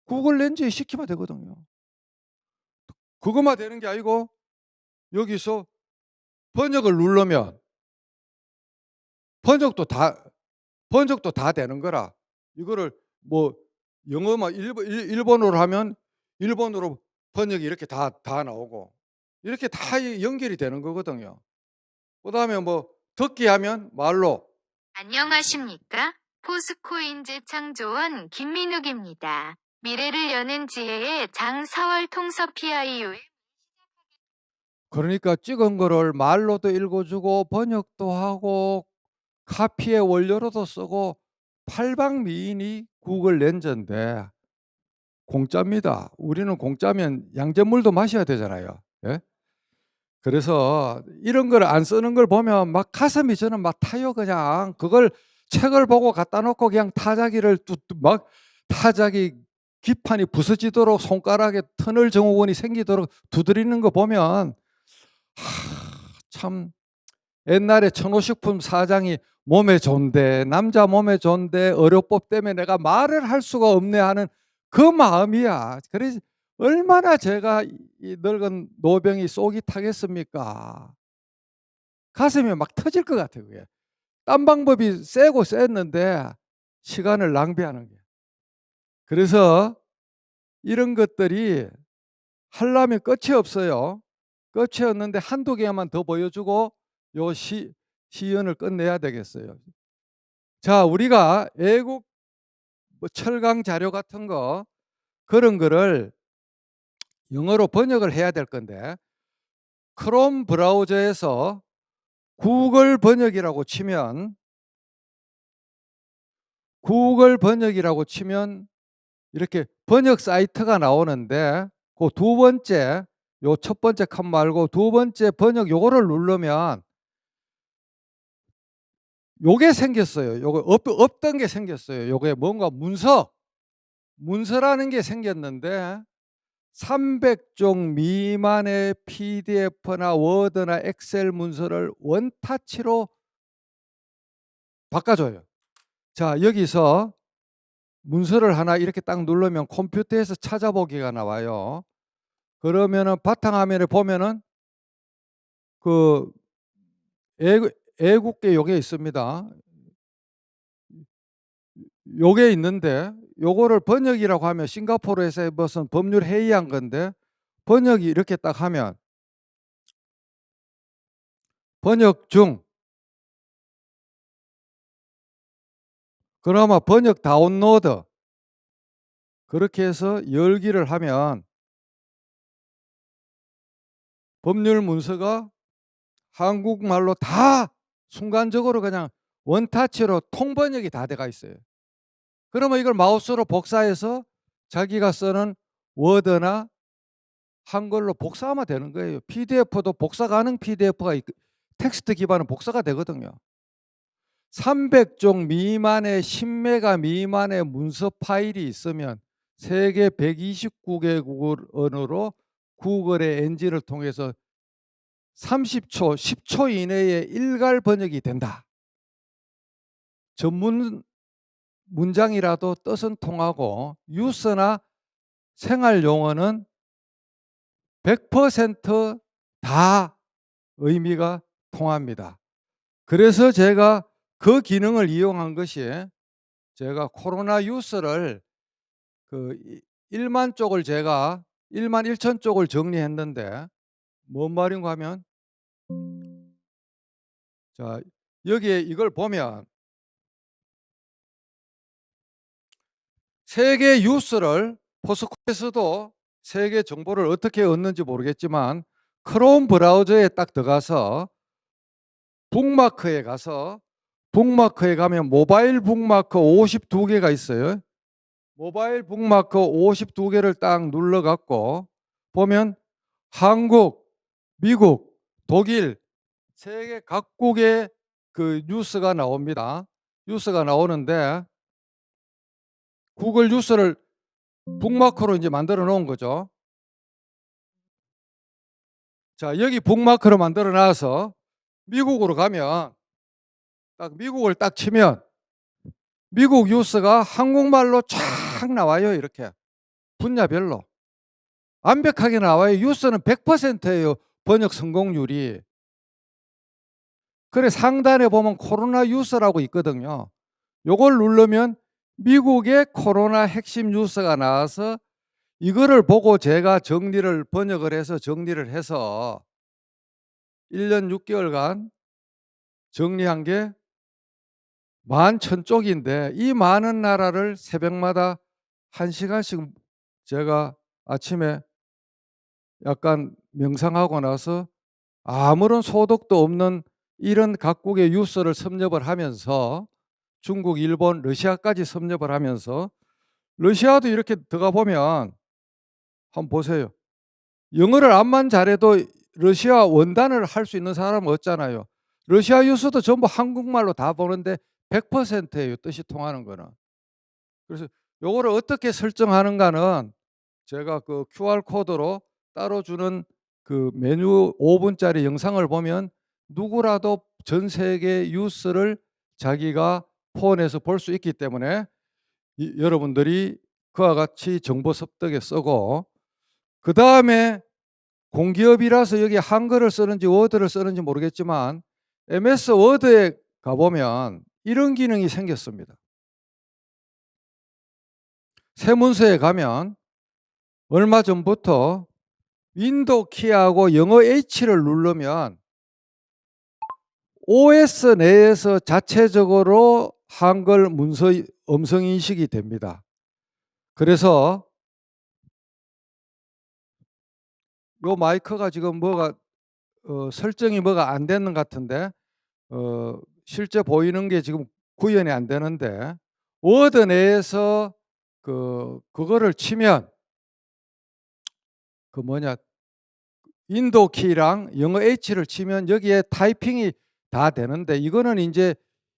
구글 렌즈에 시키면 되거든요. 그것만 되는 게 아니고 여기서 번역을 누르면 번역도 다 되는 거라. 이거를 뭐 영어만 일본어로 하면 일본어로 번역이 이렇게 다 나오고 이렇게 다 연결이 되는 거거든요. 그다음에 뭐 듣기 하면 말로 안녕하십니까? 포스코인즈 창조원 김민욱입니다. 미래를 여는 지혜의 장 4월 통서 PIU에 그러니까 찍은 거를 말로도 읽어주고 번역도 하고 카피의 원료로도 쓰고 팔방미인이 구글 렌즈인데 공짜입니다. 우리는 공짜면 양잿물도 마셔야 되잖아요. 예? 그래서 이런 걸 안 쓰는 걸 보면 막 가슴이 저는 막 타요. 그냥 그걸 책을 보고 갖다 놓고 그냥 타자기를 막 타자기 기판이 부서지도록 손가락에 터널 증후군이 생기도록 두드리는 거 보면 참 옛날에 천호식품 사장이 몸에 좋은데 남자 몸에 좋은데 의료법 때문에 내가 말을 할 수가 없네 하는 그 마음이야. 그래서 얼마나 제가 이 늙은 노병이 속이 타겠습니까? 가슴이 막 터질 것 같아요. 그게. 딴 방법이 세고 셌는데 시간을 낭비하는 게. 그래서 이런 것들이 하려면 끝이 없어요. 끝이 없는데 한두 개만 더 보여주고 요 시연을 끝내야 되겠어요. 자, 우리가 애국 뭐 철강 자료 같은 거 그런 거를 영어로 번역을 해야 될 건데 크롬 브라우저에서 구글 번역이라고 치면 이렇게 번역 사이트가 나오는데 그 두 번째 요 첫 번째 칸 말고 두 번째 번역 요거를 누르면 요게 생겼어요. 요거 없던 게 생겼어요. 요게 뭔가 문서라는 게 생겼는데 300종 미만의 PDF나 워드나 엑셀 문서를 원타치로 바꿔줘요. 자, 여기서 문서를 하나 이렇게 딱 누르면 컴퓨터에서 찾아보기가 나와요. 그러면은 바탕화면에 보면은 그 애국계 요게 있습니다. 요게 있는데 요거를 번역이라고 하면 싱가포르에서 무슨 법률 회의한 건데 번역이 이렇게 딱 하면 번역 중 그나마 번역 다운로드 그렇게 해서 열기를 하면 법률 문서가 한국말로 다 순간적으로 그냥 원타치로 통번역이 다 돼가 있어요. 그러면 이걸 마우스로 복사해서 자기가 쓰는 워드나 한글로 복사하면 되는 거예요. PDF도 복사 가능 PDF가 텍스트 기반은 복사가 되거든요. 300종 미만의 10메가 미만의 문서 파일이 있으면 세계 129개국 언어로 구글의 엔진을 통해서 30초, 10초 이내에 일괄 번역이 된다. 전문 문장이라도 뜻은 통하고 뉴스나 생활 용어는 100%다 의미가 통합니다. 그래서 제가 그 기능을 이용한 것이 제가 코로나 뉴스를 그 1만 쪽을 제가 1만 1천 쪽을 정리했는데 뭔 말인가 하면 자, 여기에 이걸 보면 세계 뉴스를 포스코에서도 세계 정보를 어떻게 얻는지 모르겠지만 크롬 브라우저에 딱 들어가서 북마크에 가면 모바일 북마크 52개가 있어요. 모바일 북마크 52개를 딱 눌러 갖고 보면 한국, 미국, 독일 세계 각국의 그 뉴스가 나옵니다. 뉴스가 나오는데 구글 뉴스를 북마크로 이제 만들어 놓은 거죠. 자, 여기 북마크로 만들어 놔서 미국으로 가면 딱 미국을 딱 치면 미국 뉴스가 한국말로 쫙 나와요. 이렇게 분야별로 완벽하게 나와요. 뉴스는 100%예요. 번역 성공률이. 그래 상단에 보면 코로나 뉴스라고 있거든요. 요걸 누르면 미국의 코로나 핵심 뉴스가 나와서 이거를 보고 제가 번역을 해서 정리를 해서 1년 6개월간 정리한 게 11,000쪽인데 이 많은 나라를 새벽마다 1시간씩 제가 아침에 약간 명상하고 나서 아무런 소득도 없는 이런 각국의 뉴스를 섭렵을 하면서 중국, 일본, 러시아까지 섭렵을 하면서 러시아도 이렇게 들어가 보면 한번 보세요. 영어를 암만 잘해도 러시아 원단을 할 수 있는 사람은 없잖아요. 러시아 뉴스도 전부 한국말로 다 보는데 100%예요. 뜻이 통하는 거는. 그래서 요거를 어떻게 설정하는가는 제가 그 QR 코드로 따로 주는 그 메뉴 5분짜리 영상을 보면 누구라도 전 세계 뉴스를 자기가 폰에서 볼 수 있기 때문에 여러분들이 그와 같이 정보 습득에 쓰고, 그다음에 공기업이라서 여기 한글을 쓰는지 워드를 쓰는지 모르겠지만 MS 워드에 가보면 이런 기능이 생겼습니다. 새 문서에 가면 얼마 전부터 윈도우 키하고 영어 H를 누르면 OS 내에서 자체적으로 한글 문서 음성 인식이 됩니다. 그래서 요 마이크가 지금 뭐가 설정이 뭐가 안 되는 것 같은데 실제 보이는 게 지금 구현이 안 되는데, 워드 내에서 그거를 치면 그 뭐냐 윈도우 키랑 영어 H를 치면 여기에 타이핑이 다 되는데, 이거는 이제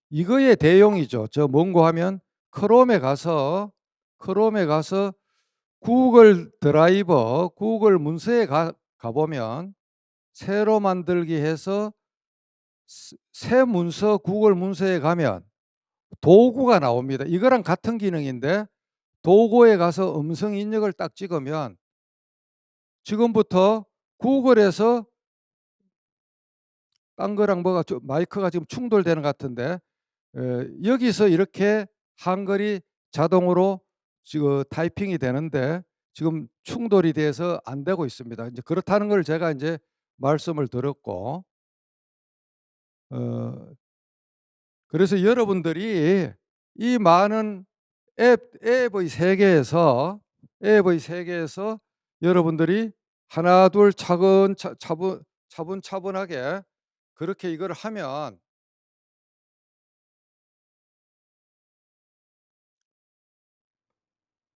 이거의 대용이죠. 저 뭔고 하면 크롬에 가서 구글 드라이버, 구글 문서에 가보면 새로 만들기 해서 새 문서, 구글 문서에 가면 도구가 나옵니다. 이거랑 같은 기능인데, 도구에 가서 음성 입력을 딱 찍으면 지금부터 구글에서 딴 거랑 뭐가 마이크가 지금 충돌되는 것 같은데, 여기서 이렇게 한글이 자동으로 지금 타이핑이 되는데 지금 충돌이 돼서 안 되고 있습니다. 이제 그렇다는 걸 제가 이제 말씀을 드렸고, 그래서 여러분들이 이 많은 앱의 세계에서 여러분들이 하나 둘 차분차분하게 그렇게 이걸 하면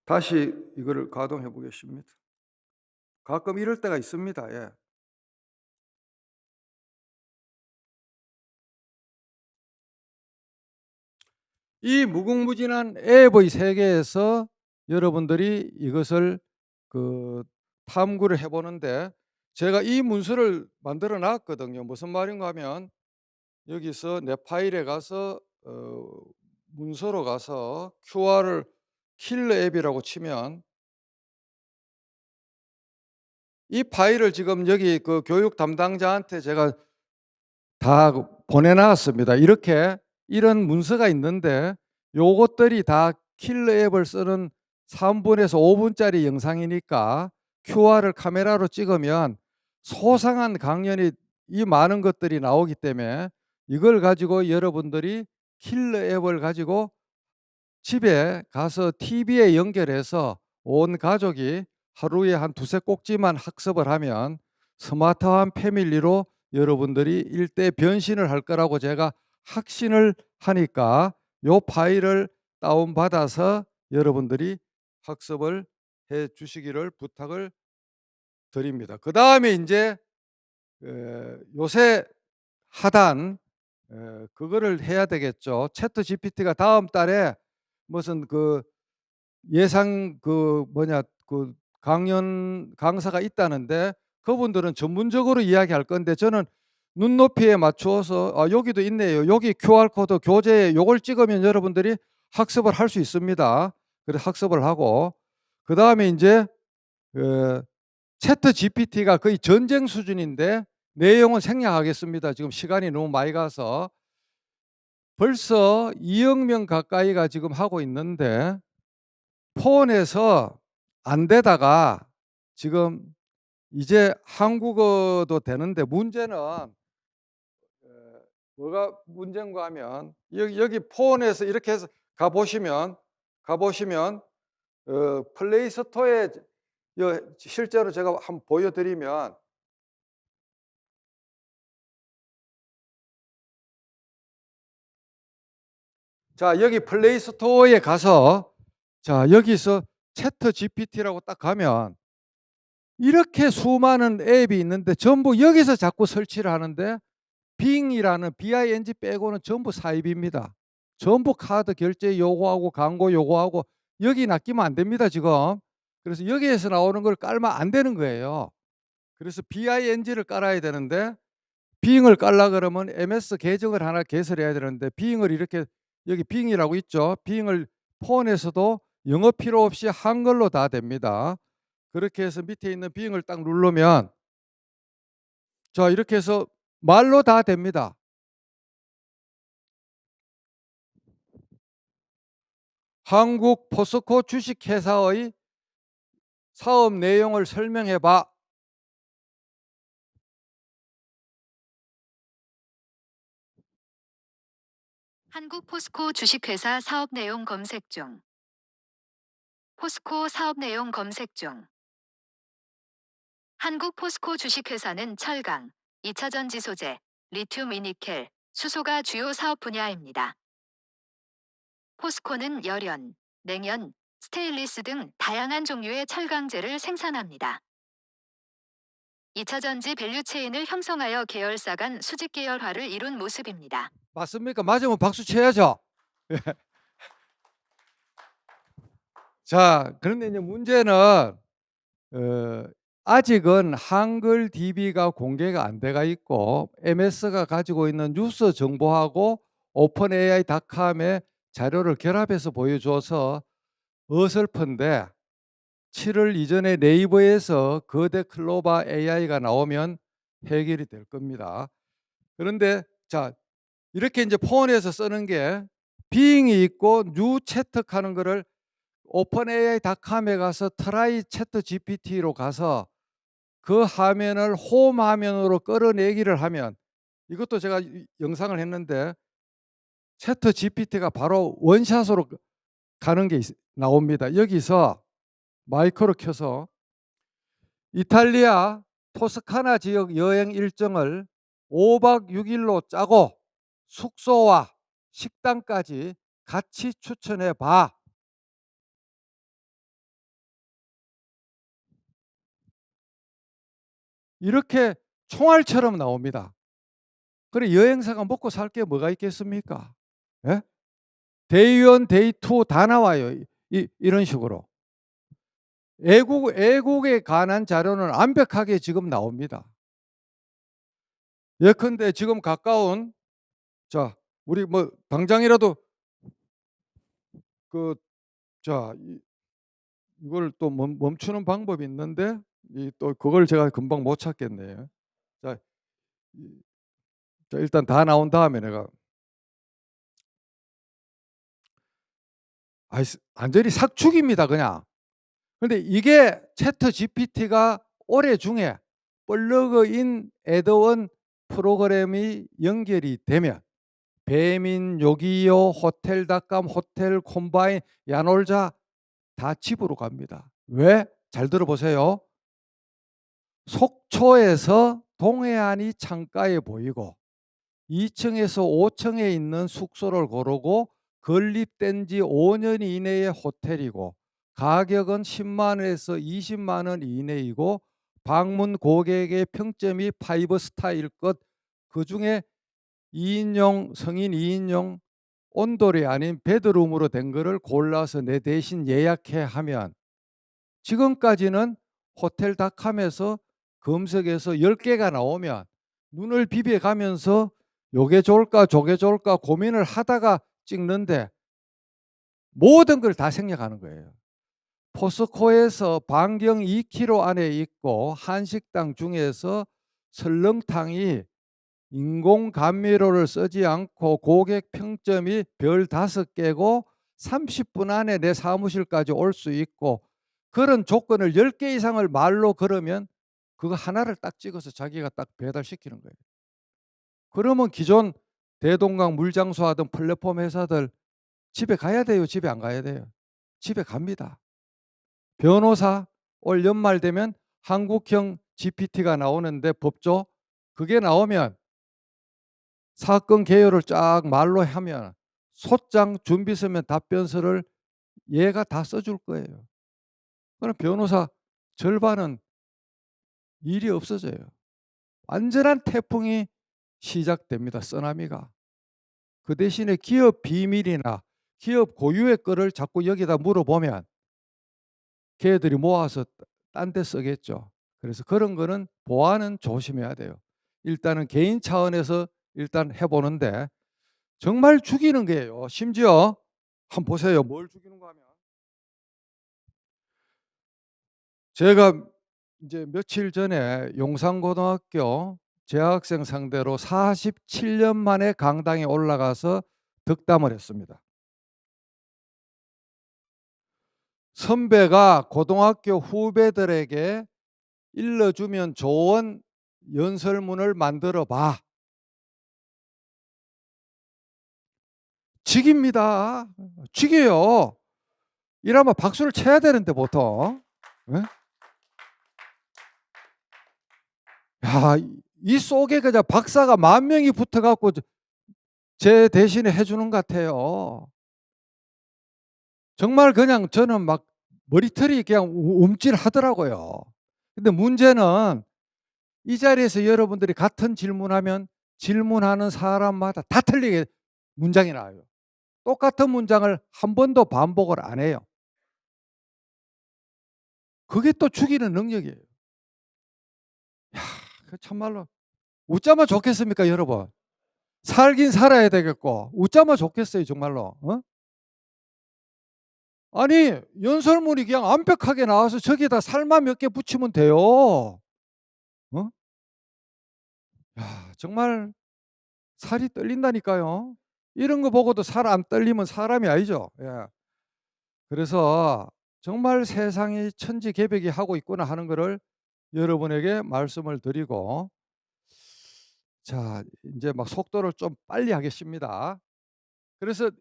다시 이거를 가동해 보겠습니다. 가끔 이럴 때가 있습니다. 예. 이 무궁무진한 앱의 세계에서 여러분들이 이것을 탐구를 해보는데, 제가 이 문서를 만들어 놨거든요. 무슨 말인가 하면 여기서 내 파일에 가서 문서로 가서 QR을 킬러 앱이라고 치면 이 파일을 지금 여기 그 교육 담당자한테 제가 다 보내놨습니다. 이렇게 이런 문서가 있는데 요것들이 다 킬러 앱을 쓰는 3분에서 5분짜리 영상이니까 QR을 카메라로 찍으면 소상한 강연이 이 많은 것들이 나오기 때문에 이걸 가지고 여러분들이 킬러 앱을 가지고 집에 가서 TV에 연결해서 온 가족이 하루에 한 두세 꼭지만 학습을 하면 스마트한 패밀리로 여러분들이 일대 변신을 할 거라고 제가 확신을 하니까 요 파일을 다운받아서 여러분들이 학습을 해 주시기를 부탁을 드립니다. 그 다음에 이제 요새 하단 그거를 해야 되겠죠. 채트 GPT가 다음 달에 무슨 예상 강사가 있다는데 그분들은 전문적으로 이야기할 건데, 저는 눈높이에 맞추어서 여기도 있네요. 여기 QR코드 교재에 요걸 찍으면 여러분들이 학습을 할 수 있습니다. 그래서 학습을 하고, 그 다음에 이제 채트 GPT가 거의 전쟁 수준인데 내용은 생략하겠습니다. 지금 시간이 너무 많이 가서. 벌써 2억 명 가까이가 지금 하고 있는데 폰에서 안 되다가 지금 이제 한국어도 되는데, 문제는 뭐가 문제인가 하면 여기 폰에서 이렇게 해서 가보시면 플레이스토어에 실제로 제가 한번 보여드리면, 자 여기 플레이스토어에 가서 자 여기서 채트 GPT라고 딱 가면 이렇게 수많은 앱이 있는데 전부 여기서 자꾸 설치를 하는데, 빙이라는 BING 빼고는 전부 사입입니다. 전부 카드 결제 요구하고 광고 요구하고 여기 낚이면 안 됩니다 지금. 그래서 여기에서 나오는 걸 깔면 안 되는 거예요. 그래서 BING를 깔아야 되는데 빙을 깔라 그러면 MS 계정을 하나 개설해야 되는데 빙을 이렇게 여기 빙이라고 있죠. 빙을 폰에서도 영어 필요 없이 한글로 다 됩니다. 그렇게 해서 밑에 있는 빙을 딱 누르면 자 이렇게 해서 말로 다 됩니다. 한국 포스코 주식회사의 사업 내용을 설명해 봐. 한국 포스코 주식회사 사업 내용 검색 중. 포스코 사업 내용 검색 중. 한국 포스코 주식회사는 철강, 2차 전지 소재, 리튬 니켈, 수소가 주요 사업 분야입니다. 포스코는 열연, 냉연, 스테인리스 등 다양한 종류의 철강제를 생산합니다. 2차 전지 밸류체인을 형성하여 계열사 간 수직 계열화를 이룬 모습입니다. 맞습니까? 맞으면 박수 쳐야죠. 자, 그런데 이제 문제는 아직은 한글 DB가 공개가 안 돼가 있고 MS가 가지고 있는 뉴스 정보하고 오픈AI.com의 자료를 결합해서 보여줘서 어설픈데 7월 이전에 네이버에서 거대 클로바 AI가 나오면 해결이 될 겁니다. 그런데 자 이렇게 이제 폰에서 쓰는 게 빙이 있고 뉴 채트 하는 거를 오픈AI.com에 가서 트라이 채트 GPT로 가서 그 화면을 홈 화면으로 끌어내기를 하면 이것도 제가 영상을 했는데 채트 GPT가 바로 원샷으로 가는 게 나옵니다. 여기서 마이크로 켜서 이탈리아 토스카나 지역 여행 일정을 5박 6일로 짜고 숙소와 식당까지 같이 추천해 봐. 이렇게 총알처럼 나옵니다. 그래 여행사가 먹고 살 게 뭐가 있겠습니까? 예? 데이 1, 데이 2 다 나와요. 이런 식으로. 애국에 관한 자료는 완벽하게 지금 나옵니다. 예컨대 지금 가까운 자 우리 뭐 당장이라도 이걸 또 멈추는 방법이 있는데 또 그걸 제가 금방 못 찾겠네요. 자, 자 일단 다 나온 다음에 내가 완전히 삭축입니다 그냥. 근데 이게 채트 GPT가 올해 중에 플러그인 애드온 프로그램이 연결이 되면 배민, 요기요, 호텔닷컴, 호텔 콤바인, 야놀자 다 집으로 갑니다. 왜? 잘 들어보세요. 속초에서 동해안이 창가에 보이고 2층에서 5층에 있는 숙소를 고르고 건립된 지 5년 이내의 호텔이고 가격은 10만 원에서 20만 원 이내이고 방문 고객의 평점이 5스타일 것 그중에 2인용 성인 2인용 온돌이 아닌 베드룸으로 된 거를 골라서 내 대신 예약해 하면 지금까지는 호텔닷컴에서 검색해서 10개가 나오면 눈을 비벼가면서 요게 좋을까 저게 좋을까 고민을 하다가 찍는데 모든 걸 다 생략하는 거예요. 포스코에서 반경 2km 안에 있고 한식당 중에서 설렁탕이 인공 감미료를 쓰지 않고 고객 평점이 별 5개고 30분 안에 내 사무실까지 올 수 있고 그런 조건을 10개 이상을 말로 걸으면 그거 하나를 딱 찍어서 자기가 딱 배달시키는 거예요. 그러면 기존 대동강 물장수 하던 플랫폼 회사들 집에 가야 돼요? 집에 안 가야 돼요? 집에 갑니다. 변호사 올 연말 되면 한국형 GPT가 나오는데 법조 그게 나오면 사건 개요를 쫙 말로 하면 소장 준비 서면 답변서를 얘가 다 써줄 거예요. 그럼 변호사 절반은 일이 없어져요. 완전한 태풍이 시작됩니다. 쓰나미가. 그 대신에 기업 비밀이나 기업 고유의 거를 자꾸 여기다 물어보면 걔들이 모아서 딴 데 쓰겠죠. 그래서 그런 거는 보안은 조심해야 돼요. 일단은 개인 차원에서 일단 해 보는데 정말 죽이는 거예요. 심지어 한번 보세요. 뭘 죽이는가 하면 제가 이제 며칠 전에 용산고등학교 재학생 상대로 47년 만에 강당에 올라가서 덕담을 했습니다. 선배가 고등학교 후배들에게 일러주면 좋은 연설문을 만들어 봐. 직입니다. 직이에요. 이러면 박수를 쳐야 되는데 보통. 예? 야, 이 속에 그냥 박사가 10,000명이 붙어 갖고 제 대신에 해 주는 것 같아요. 정말 그냥 저는 막 머리털이 그냥 움찔하더라고요. 근데 문제는 이 자리에서 여러분들이 같은 질문하면 질문하는 사람마다 다 틀리게 문장이 나와요. 똑같은 문장을 한 번도 반복을 안 해요. 그게 또 죽이는 능력이에요. 야, 그 참말로 웃자마 좋겠습니까, 여러분? 살긴 살아야 되겠고 웃자마 좋겠어요, 정말로. 어? 아니, 연설문이 그냥 완벽하게 나와서 저기에다 살만 몇 개 붙이면 돼요. 어? 야, 정말 살이 떨린다니까요. 이런 거 보고도 살 안 떨리면 사람이 아니죠. 예. 그래서 정말 세상이 천지개벽이 하고 있구나 하는 거를 여러분에게 말씀을 드리고, 자, 이제 막 속도를 좀 빨리 하겠습니다. 그래서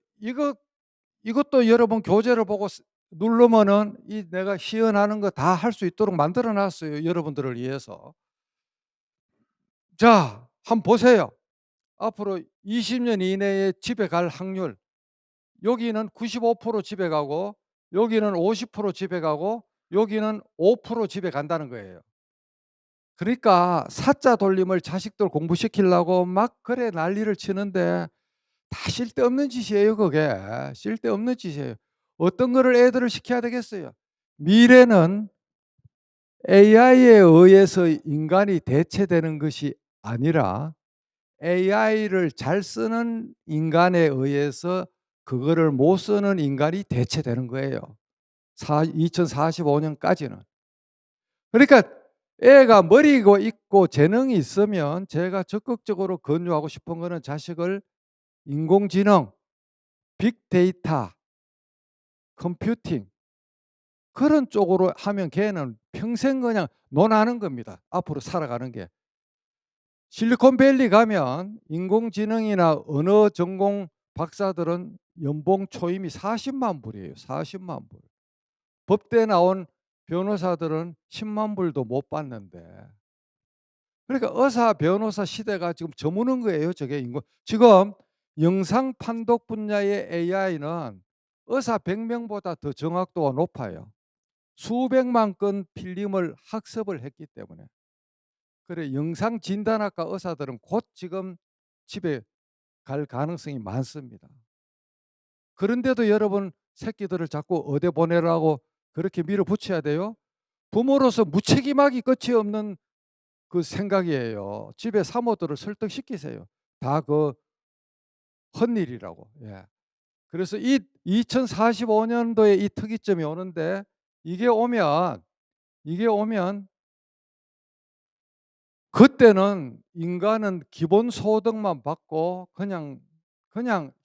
이것도 여러분 교재를 보고 누르면은 이 내가 시연하는 거 다 할 수 있도록 만들어 놨어요, 여러분들을 위해서. 자, 한번 보세요. 앞으로 20년 이내에 집에 갈 확률, 여기는 95% 집에 가고 여기는 50% 집에 가고 여기는 5% 집에 간다는 거예요. 그러니까 사자 돌림을 자식들 공부시키려고 막 그래 난리를 치는데 다 쓸데없는 짓이에요, 그게. 쓸데없는 짓이에요. 어떤 거를 애들을 시켜야 되겠어요? 미래는 AI에 의해서 인간이 대체되는 것이 아니라 AI를 잘 쓰는 인간에 의해서 그거를 못 쓰는 인간이 대체되는 거예요. 2045년까지는. 그러니까 애가 머리가 있고 재능이 있으면 제가 적극적으로 권유하고 싶은 거는 자식을 인공지능, 빅데이터, 컴퓨팅 그런 쪽으로 하면 걔는 평생 그냥 논하는 겁니다. 앞으로 살아가는 게. 실리콘밸리 가면 인공지능이나 언어 전공 박사들은 연봉 초임이 40만 불이에요. 40만 불. 법대 나온 변호사들은 10만 불도 못 받는데. 그러니까 의사 변호사 시대가 지금 저무는 거예요. 저게 지금 영상 판독 분야의 AI는 의사 100명보다 더 정확도가 높아요. 수백만 건 필름을 학습을 했기 때문에. 그래, 영상 진단학과 의사들은 곧 지금 집에 갈 가능성이 많습니다. 그런데도 여러분 새끼들을 자꾸 어디 보내라고 그렇게 밀어붙여야 돼요? 부모로서 무책임하기 끝이 없는 그 생각이에요. 집에 사모들을 설득시키세요. 다 그 헛일이라고. 예. 그래서 이 2045년도에 이 특이점이 오는데 이게 오면 그때는 인간은 기본소득만 받고 그냥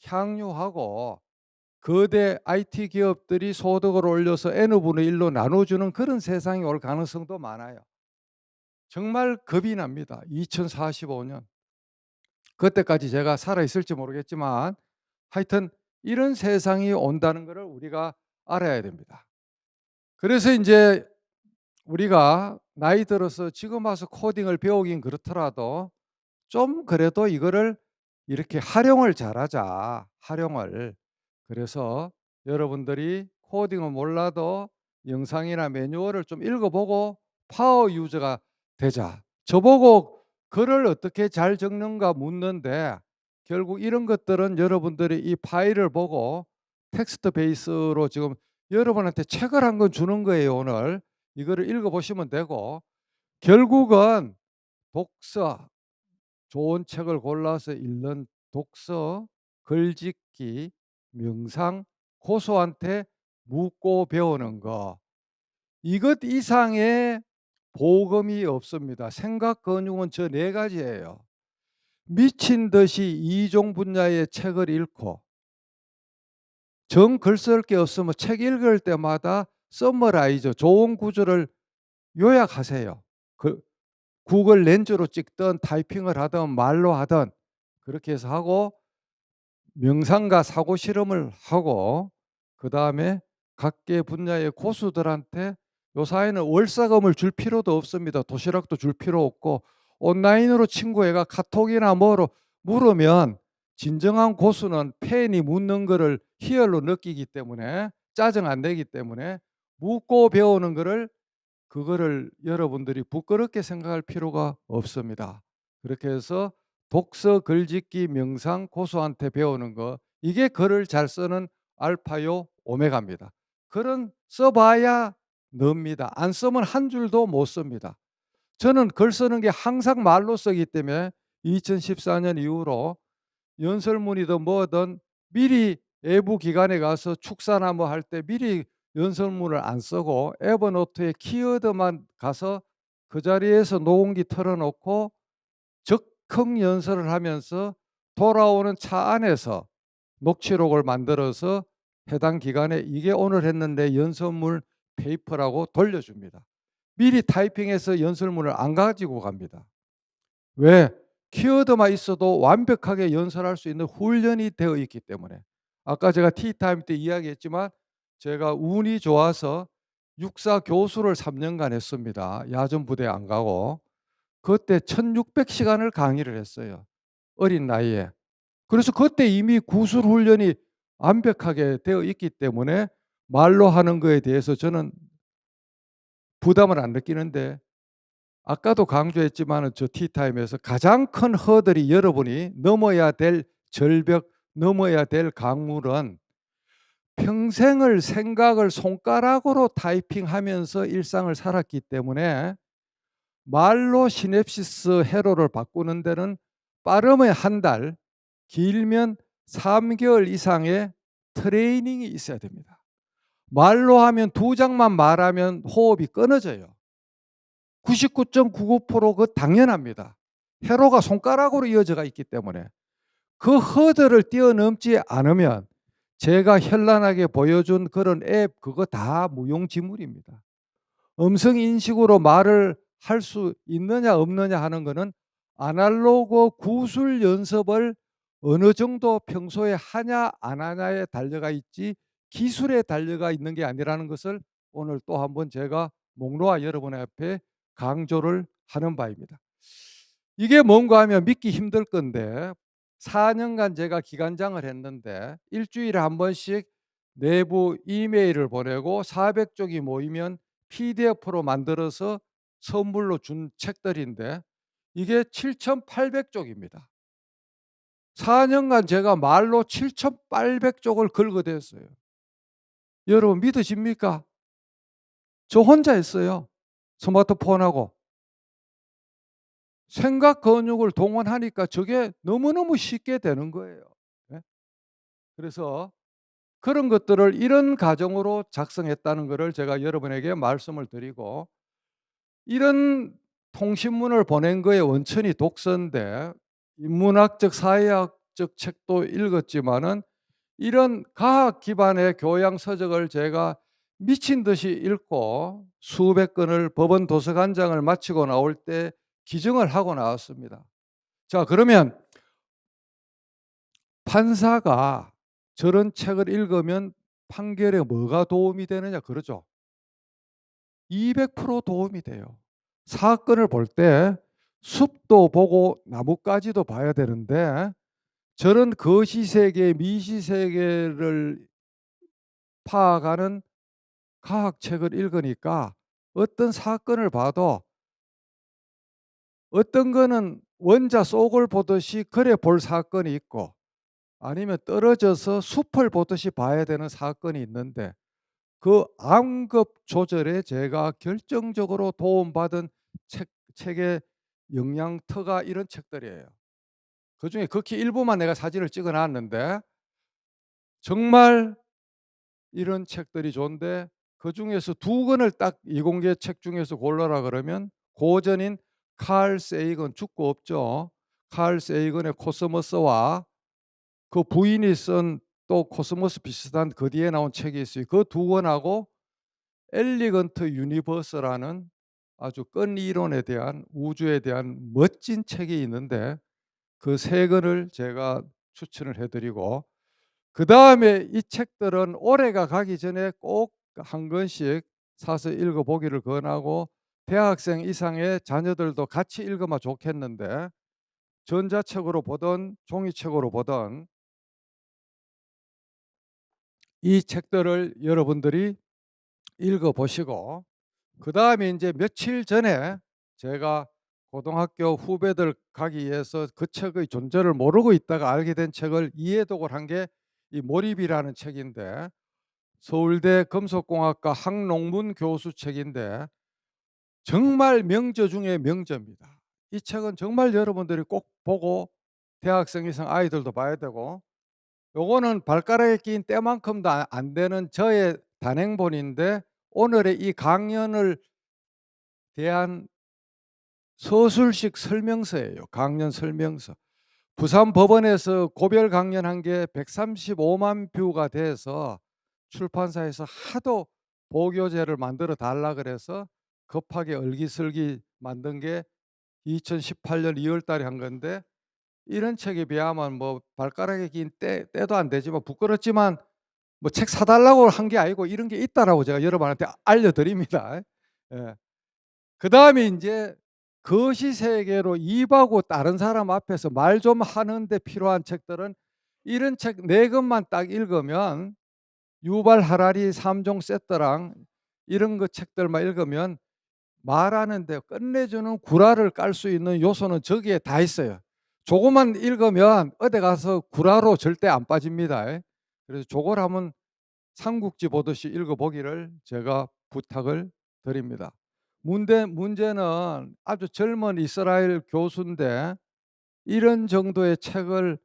향유하고 거대 IT 기업들이 소득을 올려서 N분의 1로 나눠주는 그런 세상이 올 가능성도 많아요. 정말 겁이 납니다. 2045년. 그때까지 제가 살아있을지 모르겠지만 하여튼 이런 세상이 온다는 것을 우리가 알아야 됩니다. 그래서 이제 우리가 나이 들어서 지금 와서 코딩을 배우긴 그렇더라도 좀 그래도 이거를 이렇게 활용을 잘하자. 활용을. 그래서 여러분들이 코딩을 몰라도 영상이나 매뉴얼을 좀 읽어보고 파워 유저가 되자. 저보고 글을 어떻게 잘 적는가 묻는데 결국 이런 것들은 여러분들이 이 파일을 보고 텍스트 베이스로 지금 여러분한테 책을 한 권 주는 거예요, 오늘. 이거를 읽어보시면 되고 결국은 독서, 좋은 책을 골라서 읽는 독서, 글짓기, 명상, 고수한테 묻고 배우는 거, 이것 이상의 보금이 없습니다. 생각 근육은 저 네 가지예요. 미친 듯이 이종 분야의 책을 읽고, 정 글 쓸 게 없으면 책 읽을 때마다 서머라이저, 좋은 구조를 요약하세요. 그 구글 렌즈로 찍든 타이핑을 하든 말로 하든 그렇게 해서 하고, 명상과 사고 실험을 하고, 그다음에 각계 분야의 고수들한테, 요 사회는 월사금을 줄 필요도 없습니다. 도시락도 줄 필요 없고, 온라인으로 친구애가 카톡이나 뭐로 물으면 진정한 고수는 팬이 묻는 거를 희열로 느끼기 때문에, 짜증 안 내기 때문에 묻고 배우는 거를, 그거를 여러분들이 부끄럽게 생각할 필요가 없습니다. 그렇게 해서 독서, 글짓기, 명상, 고수한테 배우는 거, 이게 글을 잘 쓰는 알파요 오메가입니다. 글은 써봐야 늡니다. 안 쓰면 한 줄도 못 씁니다. 저는 글 쓰는 게 항상 말로 쓰기 때문에 2014년 이후로 연설문이든 뭐든 미리 외부 기관에 가서 축사나 뭐 할 때 미리 연설문을 안 쓰고 에버노트에 키워드만 가서 그 자리에서 녹음기 틀어놓고 즉흥 연설을 하면서 돌아오는 차 안에서 녹취록을 만들어서 해당 기관에 이게 오늘 했는데 연설문 페이퍼라고 돌려줍니다. 미리 타이핑해서 연설문을 안 가지고 갑니다. 왜? 키워드만 있어도 완벽하게 연설할 수 있는 훈련이 되어 있기 때문에. 아까 제가 티타임 때 이야기했지만 제가 운이 좋아서 육사 교수를 3년간 했습니다. 야전 부대 안 가고. 그때 1600시간을 강의를 했어요. 어린 나이에. 그래서 그때 이미 구술 훈련이 완벽하게 되어 있기 때문에 말로 하는 거에 대해서 저는 부담을 안 느끼는데, 아까도 강조했지만 저 티타임에서 가장 큰 허들이 여러분이 넘어야 될 절벽, 넘어야 될 강물은 평생을 생각을 손가락으로 타이핑하면서 일상을 살았기 때문에 말로 시냅시스 회로를 바꾸는 데는 빠르면 한 달, 길면 3개월 이상의 트레이닝이 있어야 됩니다. 말로 하면 2장만 말하면 호흡이 끊어져요. 99.99% 그 당연합니다. 회로가 손가락으로 이어져가 있기 때문에 그 허들을 뛰어넘지 않으면 제가 현란하게 보여준 그런 앱, 그거 다 무용지물입니다. 음성 인식으로 말을 할 수 있느냐 없느냐 하는 거는 아날로그 구술 연습을 어느 정도 평소에 하냐 안 하냐에 달려가 있지 기술에 달려가 있는 게 아니라는 것을 오늘 또 한번 제가 목놓아 여러분 앞에 강조를 하는 바입니다. 이게 뭔가 하면 믿기 힘들 건데, 4년간 제가 기관장을 했는데 일주일에 한 번씩 내부 이메일을 보내고 400쪽이 모이면 PDF로 만들어서 선물로 준 책들인데 이게 7,800쪽입니다. 4년간 제가 말로 7,800쪽을 긁어댔어요. 여러분 믿으십니까? 저 혼자 했어요. 스마트폰하고. 생각 근육을 동원하니까 저게 너무너무 쉽게 되는 거예요. 예? 그래서 그런 것들을 이런 과정으로 작성했다는 것을 제가 여러분에게 말씀을 드리고, 이런 통신문을 보낸 거의 원천이 독서인데 인문학적 사회학적 책도 읽었지만은 이런 과학 기반의 교양 서적을 제가 미친 듯이 읽고 수백 권을 법원 도서관장을 마치고 나올 때 기증을 하고 나왔습니다. 자, 그러면 판사가 저런 책을 읽으면 판결에 뭐가 도움이 되느냐 그러죠. 200% 도움이 돼요. 사건을 볼 때 숲도 보고 나뭇가지도 봐야 되는데 저런 거시세계, 미시세계를 파악하는 과학책을 읽으니까 어떤 사건을 봐도 어떤 거는 원자 속을 보듯이 그래 볼 사건이 있고, 아니면 떨어져서 숲을 보듯이 봐야 되는 사건이 있는데 그 암급 조절에 제가 결정적으로 도움받은 책의 영양터가 이런 책들이에요. 그중에 극히 일부만 내가 사진을 찍어 놨는데 정말 이런 책들이 좋은데 그중에서 두 권을 딱 이공계 책 중에서 고르라 그러면 고전인 칼 세이건, 죽고 없죠. 칼 세이건의 코스모스와 그 부인이 쓴 또 코스모스 비슷한 그 뒤에 나온 책이 있어요. 그 두 권하고 엘리건트 유니버스라는 아주 끈 이론에 대한, 우주에 대한 멋진 책이 있는데 그 세 권을 제가 추천을 해 드리고, 그다음에 이 책들은 올해가 가기 전에 꼭 한 권씩 사서 읽어 보기를 권하고, 대학생 이상의 자녀들도 같이 읽으면 좋겠는데 전자책으로 보든 종이책으로 보든 이 책들을 여러분들이 읽어 보시고, 그다음에 인제 며칠 전에 제가 고등학교 후배들 가기 위해서 그 책의 존재를 모르고 있다가 알게 된 책을 이해독을 한 게 이 몰입이라는 책인데, 서울대 금속공학과 황농문 교수 책인데 정말 명저 중에 명저입니다. 이 책은 정말 여러분들이 꼭 보고, 대학생 이상 아이들도 봐야 되고, 요거는 발가락에 낀 때만큼도 안 되는 저의 단행본인데 오늘의 이 강연을 대한 서술식 설명서예요. 강연 설명서. 부산 법원에서 고별 강연한 게 135만 뷰가 돼서 출판사에서 하도 보교재를 만들어 달라 그래서 급하게 얼기설기 만든 게 2018년 2월 달에 한 건데, 이런 책에 비하면 뭐 발가락에 낀 때도 안 되지만 부끄럽지만 뭐 책 사달라고 한 게 아니고 이런 게 있다라고 제가 여러분한테 알려드립니다. 예. 그다음에 인제 거시 세계로 입하고 다른 사람 앞에서 말 좀 하는데 필요한 책들은 이런 책 4 권만 딱 읽으면, 유발 하라리 3종 세트랑 이런 거 책들만 읽으면 말하는데 끝내주는 구라를 깔 수 있는 요소는 저기에 다 있어요. 조금만 읽으면 어디 가서 구라로 절대 안 빠집니다. 그래서 저걸 한번 삼국지 보듯이 읽어보기를 제가 부탁을 드립니다. 문제는 아주 젊은 이스라엘 교수인데 이런 정도의 책을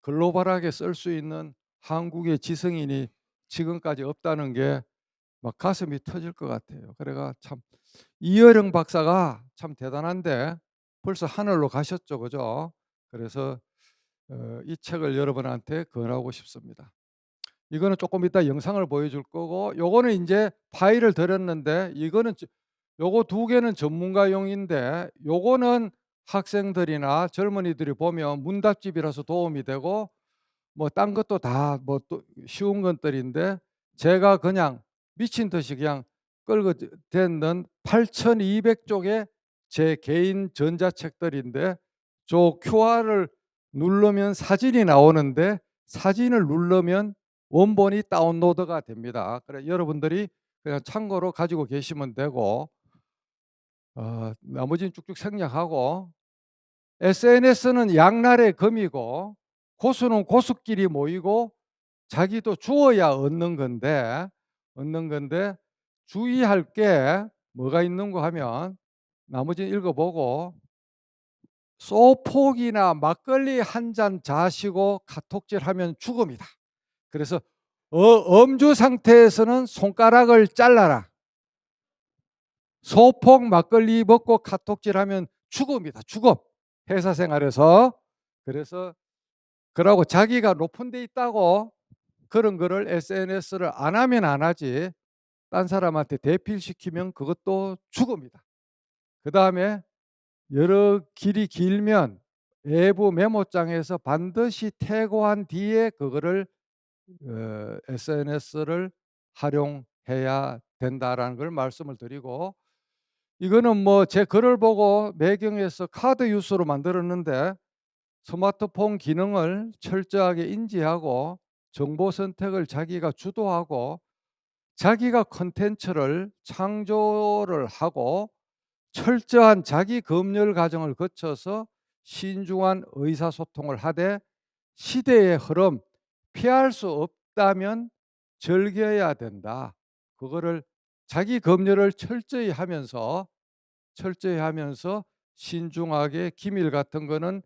글로벌하게 쓸 수 있는 한국의 지성인이 지금까지 없다는 게 막 가슴이 터질 것 같아요. 그래가 참 이어령 박사가 참 대단한데 벌써 하늘로 가셨죠, 그죠? 그래서 이 책을 여러분한테 권하고 싶습니다. 이거는 조금 이따 영상을 보여줄 거고, 요거는 인제 파일을 드렸는데 이거는 요거 2 개는 전문가용인데 요거는 학생들이나 젊은이들이 보면 문답집이라서 도움이 되고, 뭐 딴 것도 다 뭐 또 쉬운 것들인데 제가 그냥 미친 듯이 그냥 끌고 댔는 8,200쪽의 제 개인 전자책들인데, 저 QR을 누르면 사진이 나오는데 사진을 누르면 원본이 다운로드가 됩니다. 그래 여러분들이 그냥 참고로 가지고 계시면 되고, 나머지는 쭉쭉 생략하고, SNS는 양날의 검이고 고수는 고수끼리 모이고 자기도 주어야 얻는 건데 주의할 게 뭐가 있는가 하면 나머지는 읽어보고, 소폭이나 막걸리 한 잔 자시고 카톡질하면 죽음이다. 그래서 음주 상태에서는 손가락을 잘라라. 소폭 막걸리 먹고 카톡질하면 죽음이다. 죽음. 회사 생활에서. 그래서 그러고 자기가 높은 데 있다고 그런 거를 SNS를 안 하면 안 하지 딴 사람한테 대필시키면 그것도 죽음이다. 그다음에 여러 길이 길면 외부 메모장에서 반드시 태고한 뒤에 그거를 SNS를 활용해야 된다라는 걸 말씀을 드리고, 이거는 뭐 제 글을 보고 매경에서 카드 유스로 만들었는데 스마트폰 기능을 철저하게 인지하고 정보 선택을 자기가 주도하고 자기가 콘텐츠를 창조를 하고 철저한 자기 검열 과정을 거쳐서 신중한 의사소통을 하되 시대의 흐름 피할 수 없다면 즐겨야 된다. 그거를 자기 검열을 철저히 하면서 철저히 하면서 신중하게 기밀 같은 거는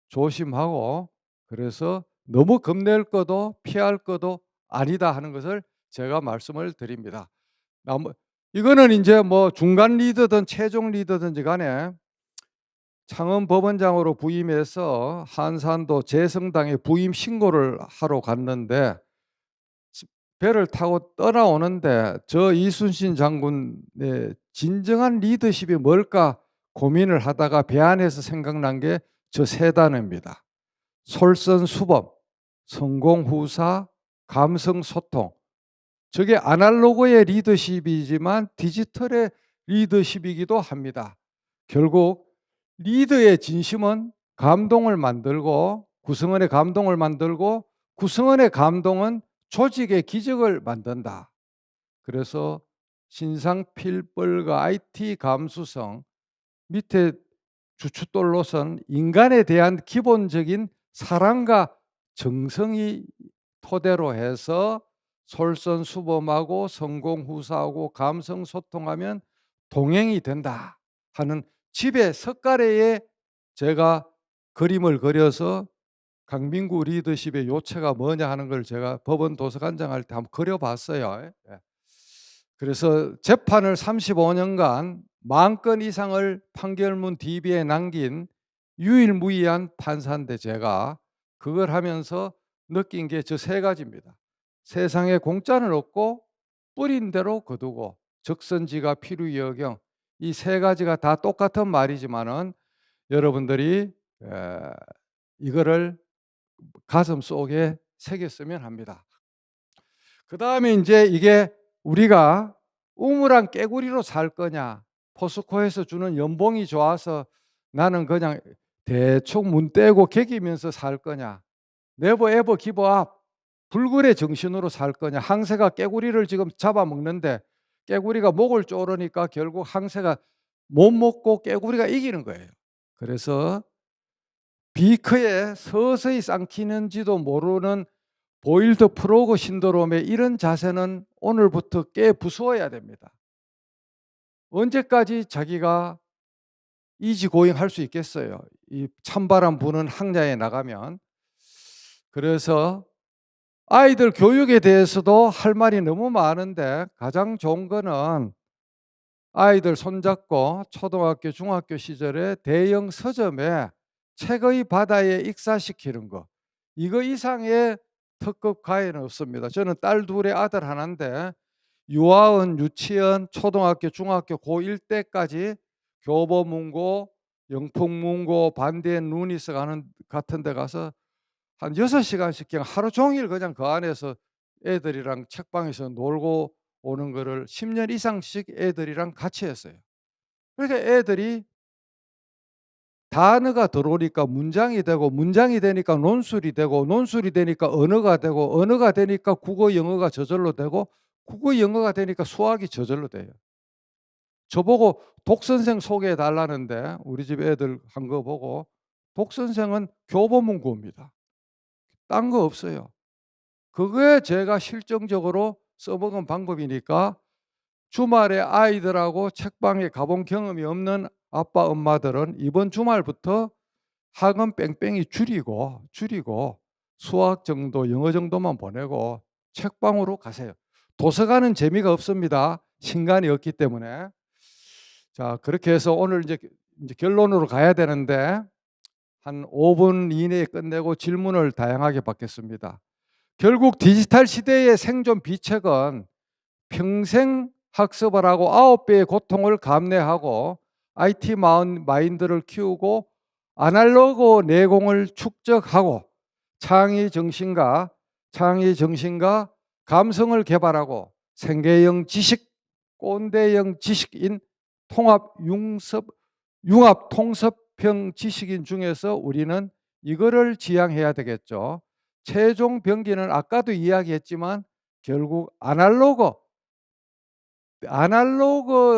조심하고, 그래서 너무 겁낼 것도 피할 것도 아니다 하는 것을 제가 말씀을 드립니다. 이거는 이제 뭐 중간 리더든 최종 리더든지 간에 창원 법원장으로 부임해서 한산도 재성당에 부임 신고를 하러 갔는데 배를 타고 떠나오는데 저 이순신 장군의 진정한 리더십이 뭘까 고민을 하다가 배 안에서 생각난 게 저 세 단어입니다. 솔선수범, 성공후사, 감성소통. 저게 아날로그의 리더십이지만 디지털의 리더십이기도 합니다. 결국 리더의 진심은 감동을 만들고 구성원의 감동을 만들고 구성원의 감동은 조직의 기적을 만든다. 그래서 신상필벌과 IT 감수성, 밑에 주춧돌로선 인간에 대한 기본적인 사랑과 정성이 토대로 해서 솔선수범하고 성공후사하고 감성소통하면 동행이 된다 하는 집의 석가래에 제가 그림을 그려서 강민구 리더십의 요체가 뭐냐 하는 걸 제가 법원 도서관장 할 때 한번 그려봤어요. 예. 그래서 재판을 35년간 10,000건 이상을 판결문 DB에 남긴 유일무이한 판사인데 제가 그걸 하면서 느낀 게 저 세 가지입니다. 세상에 공짜는 없고 뿌린 대로 거두고 적선지가 필요여경, 이 세 가지가 다 똑같은 말이지만은 여러분들이 이거를 가슴 속에 새겼으면 합니다. 그 다음에 이제 이게 우리가 우물안 깨구리로 살 거냐, 포스코에서 주는 연봉이 좋아서 나는 그냥 대충 문 떼고 개기면서 살 거냐, 네버 에버 기브 업, 불굴의 정신으로 살 거냐. 항새가 깨구리를 지금 잡아먹는데 깨구리가 목을 조르니까 결국 항새가 못 먹고 깨구리가 이기는 거예요. 그래서 비크에 서서히 삼키는지도 모르는 보일드 프로그 신드롬의 이런 자세는 오늘부터 깨부수어야 됩니다. 언제까지 자기가 이지고잉 할 수 있겠어요? 이 찬바람 부는 항야에 나가면. 그래서 아이들 교육에 대해서도 할 말이 너무 많은데 가장 좋은 거는 아이들 손잡고 초등학교, 중학교 시절에 대형 서점에 책의 바다에 익사시키는 거. 이거 이상의 특급 과외는 없습니다. 저는 딸 둘에 아들 하나인데 유아원, 유치원, 초등학교, 중학교 고1 때까지 교보문고, 영풍문고, 반대엔 루니스 같은 데 가서 한 6시간씩 그냥 하루 종일 그냥 그 안에서 애들이랑 책방에서 놀고 오는 거를 10년 이상씩 애들이랑 같이 했어요. 그러니까 애들이 단어가 들어오니까 문장이 되고 문장이 되니까 논술이 되고 논술이 되니까 언어가 되고 언어가 되니까 국어 영어가 저절로 되고 국어 영어가 되니까 수학이 저절로 돼요. 저보고 독선생 소개해 달라는데 우리 집 애들 한 거 보고 독선생은 교보문고입니다. 딴 거 없어요. 그게 제가 실정적으로 써먹은 방법이니까 주말에 아이들하고 책방에 가본 경험이 없는 아빠 엄마들은 이번 주말부터 학원 뺑뺑이 줄이고 수학 정도 영어 정도만 보내고 책방으로 가세요. 도서관은 재미가 없습니다. 신간이 없기 때문에. 자, 그렇게 해서 오늘 이제 결론으로 가야 되는데 한 5분 이내에 끝내고 질문을 다양하게 받겠습니다. 결국 디지털 시대의 생존 비책은 평생 학습을 하고 9배의 고통을 감내하고 IT 마인드를 키우고 아날로그 내공을 축적하고 창의 정신과 감성을 개발하고 생계형 지식, 꼰대형 지식인 융합 통섭형 지식인 중에서 우리는 이거를 지향해야 되겠죠. 최종 병기는 아까도 이야기했지만 결국 아날로그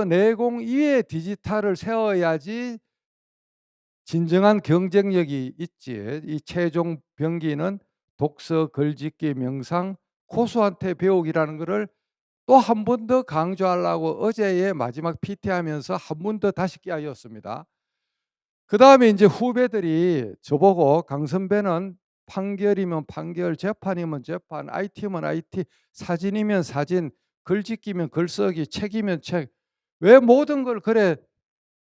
내공 이외의 디지털을 세워야지 진정한 경쟁력이 있지. 이 최종 병기는 독서, 글짓기, 명상, 고수한테 배우기라는 것을 또 한 번 더 강조하려고 어제의 마지막 PT하면서 한 번 더 다시 끼어였습니다. 그다음에 이제 후배들이 저보고 "강 선배는 판결이면 판결, 재판이면 재판, IT면 IT, 사진이면 사진, 글짓기면 글쓰기, 책이면 책, 왜 모든 걸 그래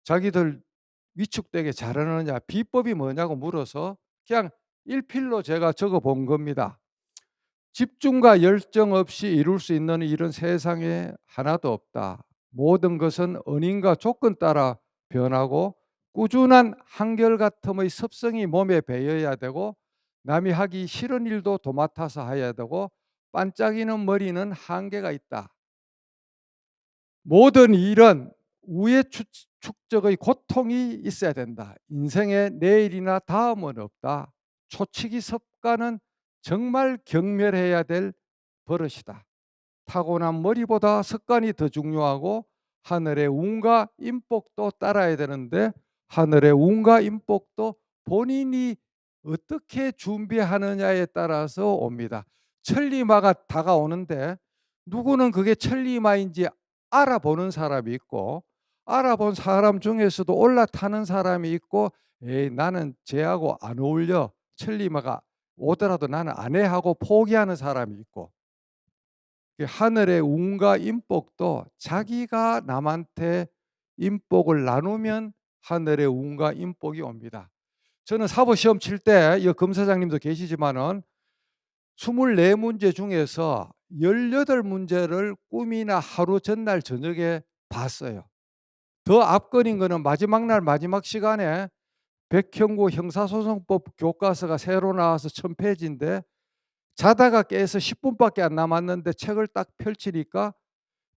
자기들 위축되게 잘하느냐, 비법이 뭐냐."고 물어서 그냥 일필로 제가 적어 본 겁니다. "집중과 열정 없이 이룰 수 있는 일은 세상에 하나도 없다. 모든 것은 은인과 조건 따라 변하고 꾸준한 한결같음의 습성이 몸에 배어야 되고 남이 하기 싫은 일도 도맡아서 해야 되고 반짝이는 머리는 한계가 있다. 모든 일은 우회 축적의 고통이 있어야 된다. 인생에 내일이나 다음은 없다. 초치기 습관은 정말 경멸해야 될 버릇이다. 타고난 머리보다 습관이 더 중요하고 하늘의 운과 인복도 따라야 되는데 하늘의 운과 인복도 본인이 어떻게 준비하느냐에 따라서 옵니다. 천리마가 다가오는데 누구는 그게 천리마인지 알아보는 사람이 있고 알아본 사람 중에서도 올라타는 사람이 있고 에이 나는 쟤하고 안 어울려 천리마가 오더라도 나는 안 해 하고 포기하는 사람이 있고 하늘의 운과 인복도 자기가 남한테 인복을 나누면 하늘의 운과 인복이 옵니다. 저는 사법 시험 칠 때 이 검사장님도 계시지만은 24문제 중에서 18문제를 꿈이나 하루 전날 저녁에 봤어요. 더 압권인 거는 마지막 날 마지막 시간에 백형구 형사소송법 교과서가 새로 나와서 1000페이지인데 자다가 깨서 10분밖에 안 남았는데 책을 딱 펼치니까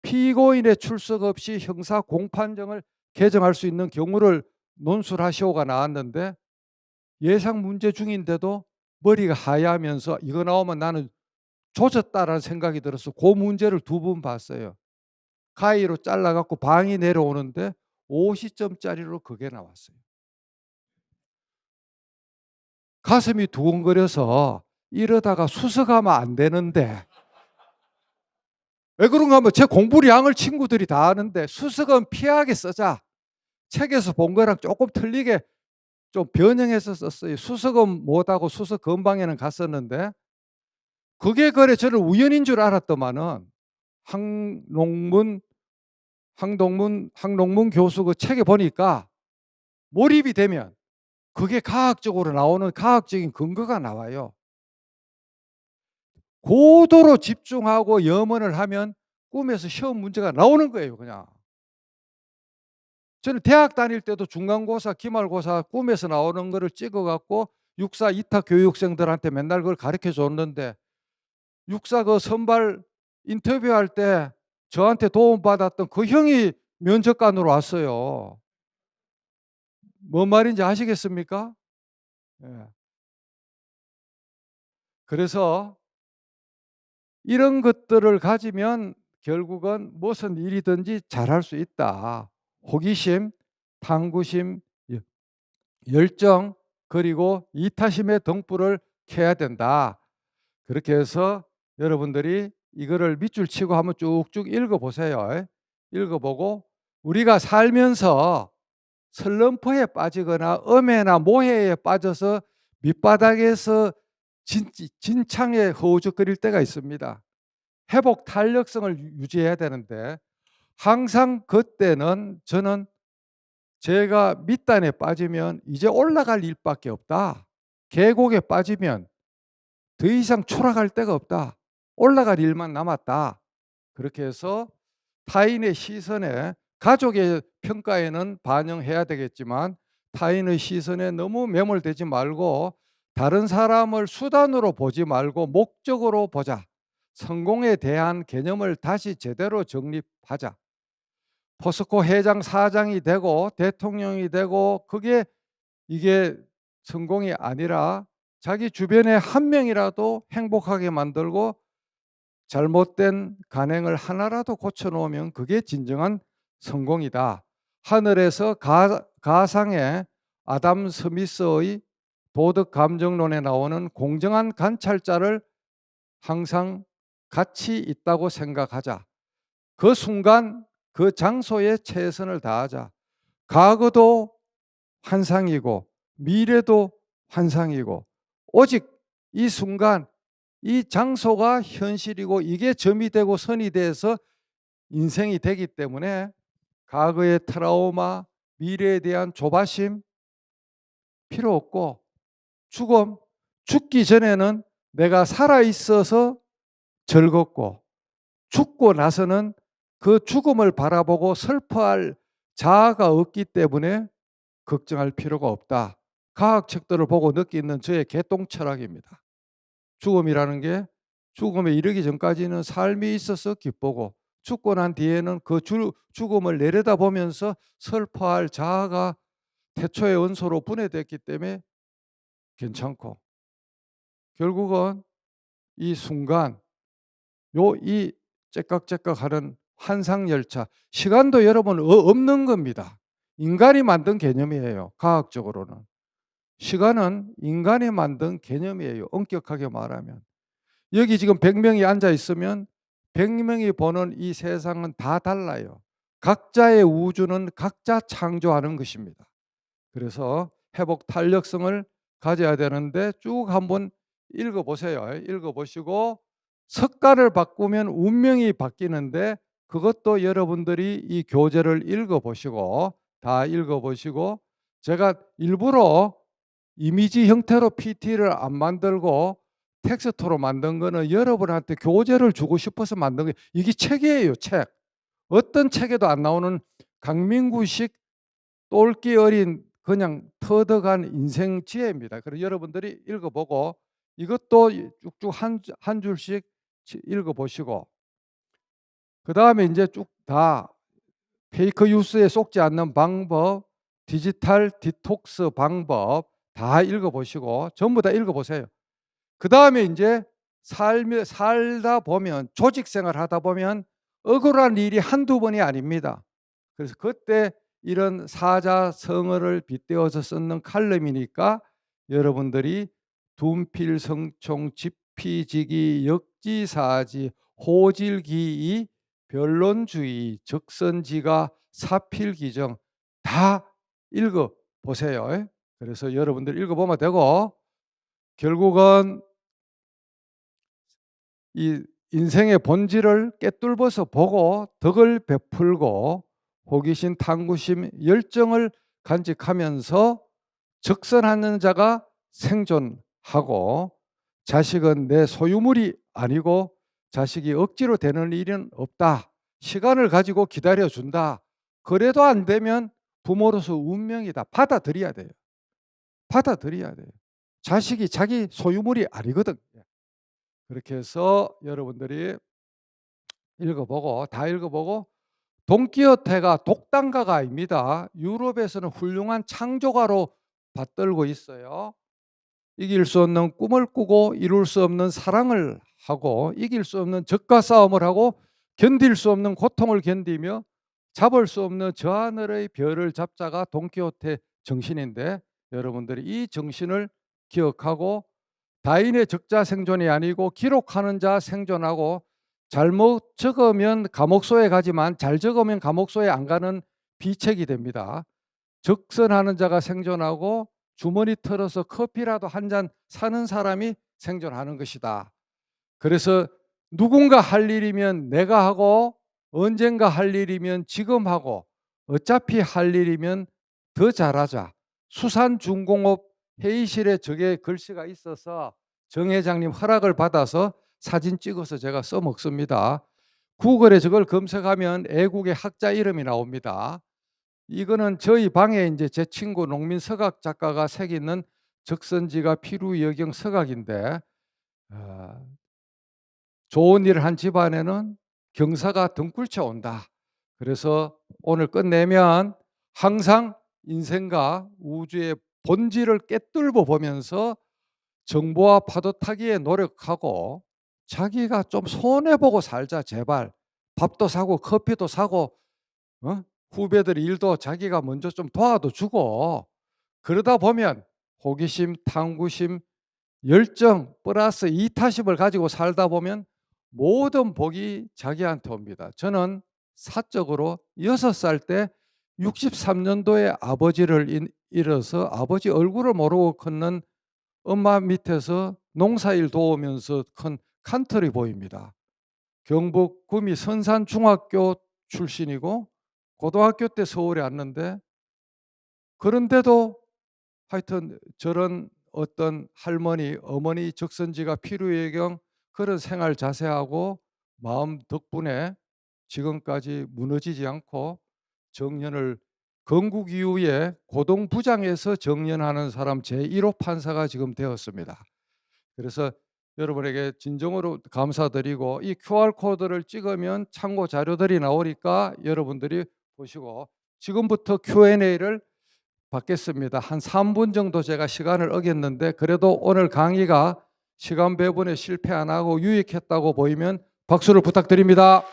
피고인의 출석 없이 형사 공판정을 개정할 수 있는 경우를 논술하시오가 나왔는데 예상 문제 중인데도 머리가 하얘하면서 이거 나오면 나는 조졌다라는 생각이 들어서 그 문제를 2번 봤어요. 가위로 잘라갖고 방이 내려오는데 50점짜리로 그게 나왔어요. 가슴이 두근거려서 이러다가 수석하면 안 되는데 왜 그런가 하면 제 공부량을 친구들이 다 아는데 수석은 피하게 쓰자. 책에서 본 거랑 조금 틀리게 좀 변형해서 썼어요. 수석은 못하고 수석 건방에는 갔었는데 그게 그래 저는 우연인 줄 알았더만은 항동문 교수 그 책에 보니까 몰입이 되면 그게 과학적으로 나오는 과학적인 근거가 나와요. 고도로 집중하고 염원을 하면 꿈에서 시험 문제가 나오는 거예요, 그냥. 저는 대학 다닐 때도 중간고사, 기말고사 꿈에서 나오는 거를 찍어갖고 육사 이타 교육생들한테 맨날 그걸 가르쳐 줬는데 육사 그 선발 인터뷰할 때 저한테 도움받았던 그 형이 면접관으로 왔어요. 뭔 말인지 아시겠습니까? 예. 그래서 이런 것들을 가지면 결국은 무슨 일이든지 잘할 수 있다. 호기심, 탐구심, 열정 그리고 이타심의 등불을 켜야 된다. 그렇게 해서 여러분들이 이거를 밑줄 치고 한번 쭉쭉 읽어보세요. 읽어보고 우리가 살면서 슬럼프에 빠지거나 엄해나 모해에 빠져서 밑바닥에서 진창에 허우적거릴 때가 있습니다. 회복 탄력성을 유지해야 되는데 항상 그때는 저는 제가 밑단에 빠지면 이제 올라갈 일밖에 없다. 계곡에 빠지면 더 이상 추락할 데가 없다. 올라갈 일만 남았다. 그렇게 해서 타인의 시선에 가족의 평가에는 반영해야 되겠지만 타인의 시선에 너무 매몰되지 말고 다른 사람을 수단으로 보지 말고 목적으로 보자. 성공에 대한 개념을 다시 제대로 정립하자. 포스코 회장 사장이 되고 대통령이 되고 그게 이게 성공이 아니라 자기 주변에 한 명이라도 행복하게 만들고 잘못된 간행을 하나라도 고쳐놓으면 그게 진정한 성공이다. 하늘에서 가상의 아담 스미스의 도덕 감정론에 나오는 공정한 관찰자를 항상 가치 있다고 생각하자. 그 순간 그 장소에 최선을 다하자. 과거도 환상이고 미래도 환상이고 오직 이 순간 이 장소가 현실이고 이게 점이 되고 선이 돼서 인생이 되기 때문에 과거의 트라우마, 미래에 대한 조바심 필요 없고 죽기 전에는 내가 살아 있어서 즐겁고 죽고 나서는 그 죽음을 바라보고 슬퍼할 자아가 없기 때문에 걱정할 필요가 없다. 과학책들을 보고 느끼는 저의 개똥 철학입니다. 죽음이라는 게 죽음에 이르기 전까지는 삶이 있어서 기쁘고 죽고 난 뒤에는 그 죽음을 내려다보면서 슬퍼할 자아가 태초의 원소로 분해됐기 때문에 괜찮고 결국은 이 순간 이 째깍째깍하는 환상열차 시간도 여러분 없는 겁니다. 인간이 만든 개념이에요. 과학적으로는. 시간은 인간이 만든 개념이에요. 엄격하게 말하면. 여기 지금 100명이 앉아 있으면 100명이 보는 이 세상은 다 달라요. 각자의 우주는 각자 창조하는 것입니다. 그래서 회복 탄력성을 가져야 되는데 쭉 한번 읽어보세요. 읽어보시고 습관을 바꾸면 운명이 바뀌는데 그것도 여러분들이 이 교재를 읽어보시고 다 읽어보시고 제가 일부러 이미지 형태로 PT를 안 만들고 텍스트로 만든 거는 여러분한테 교재를 주고 싶어서 만든 거예요. 이게 책이에요, 책. 어떤 책에도 안 나오는 강민구식 똘끼 어린 그냥 터득한 인생 지혜입니다. 그래서 여러분들이 읽어보고 이것도 쭉쭉 한 줄씩 읽어보시고 그 다음에 이제 쭉 다 페이크 뉴스에 속지 않는 방법, 디지털 디톡스 방법 다 읽어보시고 전부 다 읽어보세요. 그 다음에 이제 살다 보면 조직 생활 하다 보면 억울한 일이 한두 번이 아닙니다. 그래서 그때 이런 사자성어를 빗대어서 쓰는 칼럼이니까 여러분들이 둔필성총 지피지기 역지사지 호질기이 변론주의 적선지가 사필기정 다 읽어보세요. 그래서 여러분들 읽어보면 되고 결국은 이 인생의 본질을 꿰뚫어서 보고 덕을 베풀고 호기심, 탐구심, 열정을 간직하면서 적선하는 자가 생존하고 자식은 내 소유물이 아니고 자식이 억지로 되는 일은 없다. 시간을 가지고 기다려준다. 그래도 안 되면 부모로서 운명이다. 받아들여야 돼요. 받아들여야 돼요. 자식이 자기 소유물이 아니거든. 그렇게 해서 여러분들이 읽어보고 다 읽어보고 돈키호테가 독단가가 아닙니다. 유럽에서는 훌륭한 창조가로 받들고 있어요. 이길 수 없는 꿈을 꾸고 이룰 수 없는 사랑을 하고 이길 수 없는 적과 싸움을 하고 견딜 수 없는 고통을 견디며 잡을 수 없는 저 하늘의 별을 잡자가 돈키호테 정신인데 여러분들이 이 정신을 기억하고 다인의 적자 생존이 아니고 기록하는 자 생존하고 잘못 적으면 감옥소에 가지만 잘 적으면 감옥소에 안 가는 비책이 됩니다. 적선하는 자가 생존하고 주머니 털어서 커피라도 한 잔 사는 사람이 생존하는 것이다. 그래서 누군가 할 일이면 내가 하고 언젠가 할 일이면 지금 하고 어차피 할 일이면 더 잘하자. 수산중공업 회의실에 저게 글씨가 있어서 정 회장님 허락을 받아서 사진 찍어서 제가 써먹습니다. 구글에 저걸 검색하면 애국의 학자 이름이 나옵니다. 이거는 저희 방에 이제 제 친구 농민 서각 작가가 새기는 적선지가 필우여경 서각인데 좋은 일을 한 집안에는 경사가 등굴쳐 온다. 그래서 오늘 끝내면 항상 인생과 우주의 본질을 꿰뚫어 보면서 정보와 파도 타기에 노력하고 자기가 좀 손해보고 살자 제발. 밥도 사고 커피도 사고 후배들 일도 자기가 먼저 좀 도와도 주고 그러다 보면 호기심, 탐구심, 열정 플러스 이타심을 가지고 살다 보면 모든 복이 자기한테 옵니다. 저는 사적으로 6살 때 63년도에 아버지를 잃어서 아버지 얼굴을 모르고 컸는 엄마 밑에서 농사일 도우면서 큰 칸터리 보입니다. 경북 구미 선산중학교 출신이고 고등학교 때 서울에 왔는데, 그런데도 하여튼 저런 어떤 할머니, 어머니 적선지가 필요의 경 그런 생활 자세하고 마음 덕분에 지금까지 무너지지 않고 정년을 건국 이후에 고동부장에서 정년하는 사람 제1호 판사가 지금 되었습니다. 그래서 여러분에게 진정으로 감사드리고, 이 QR코드를 찍으면 참고 자료들이 나오니까 여러분들이 보시고, 지금부터 Q&A를 받겠습니다. 한 3분 정도 제가 시간을 어겼는데 그래도 오늘 강의가 시간 배분에 실패 안 하고 유익했다고 보이면 박수를 부탁드립니다.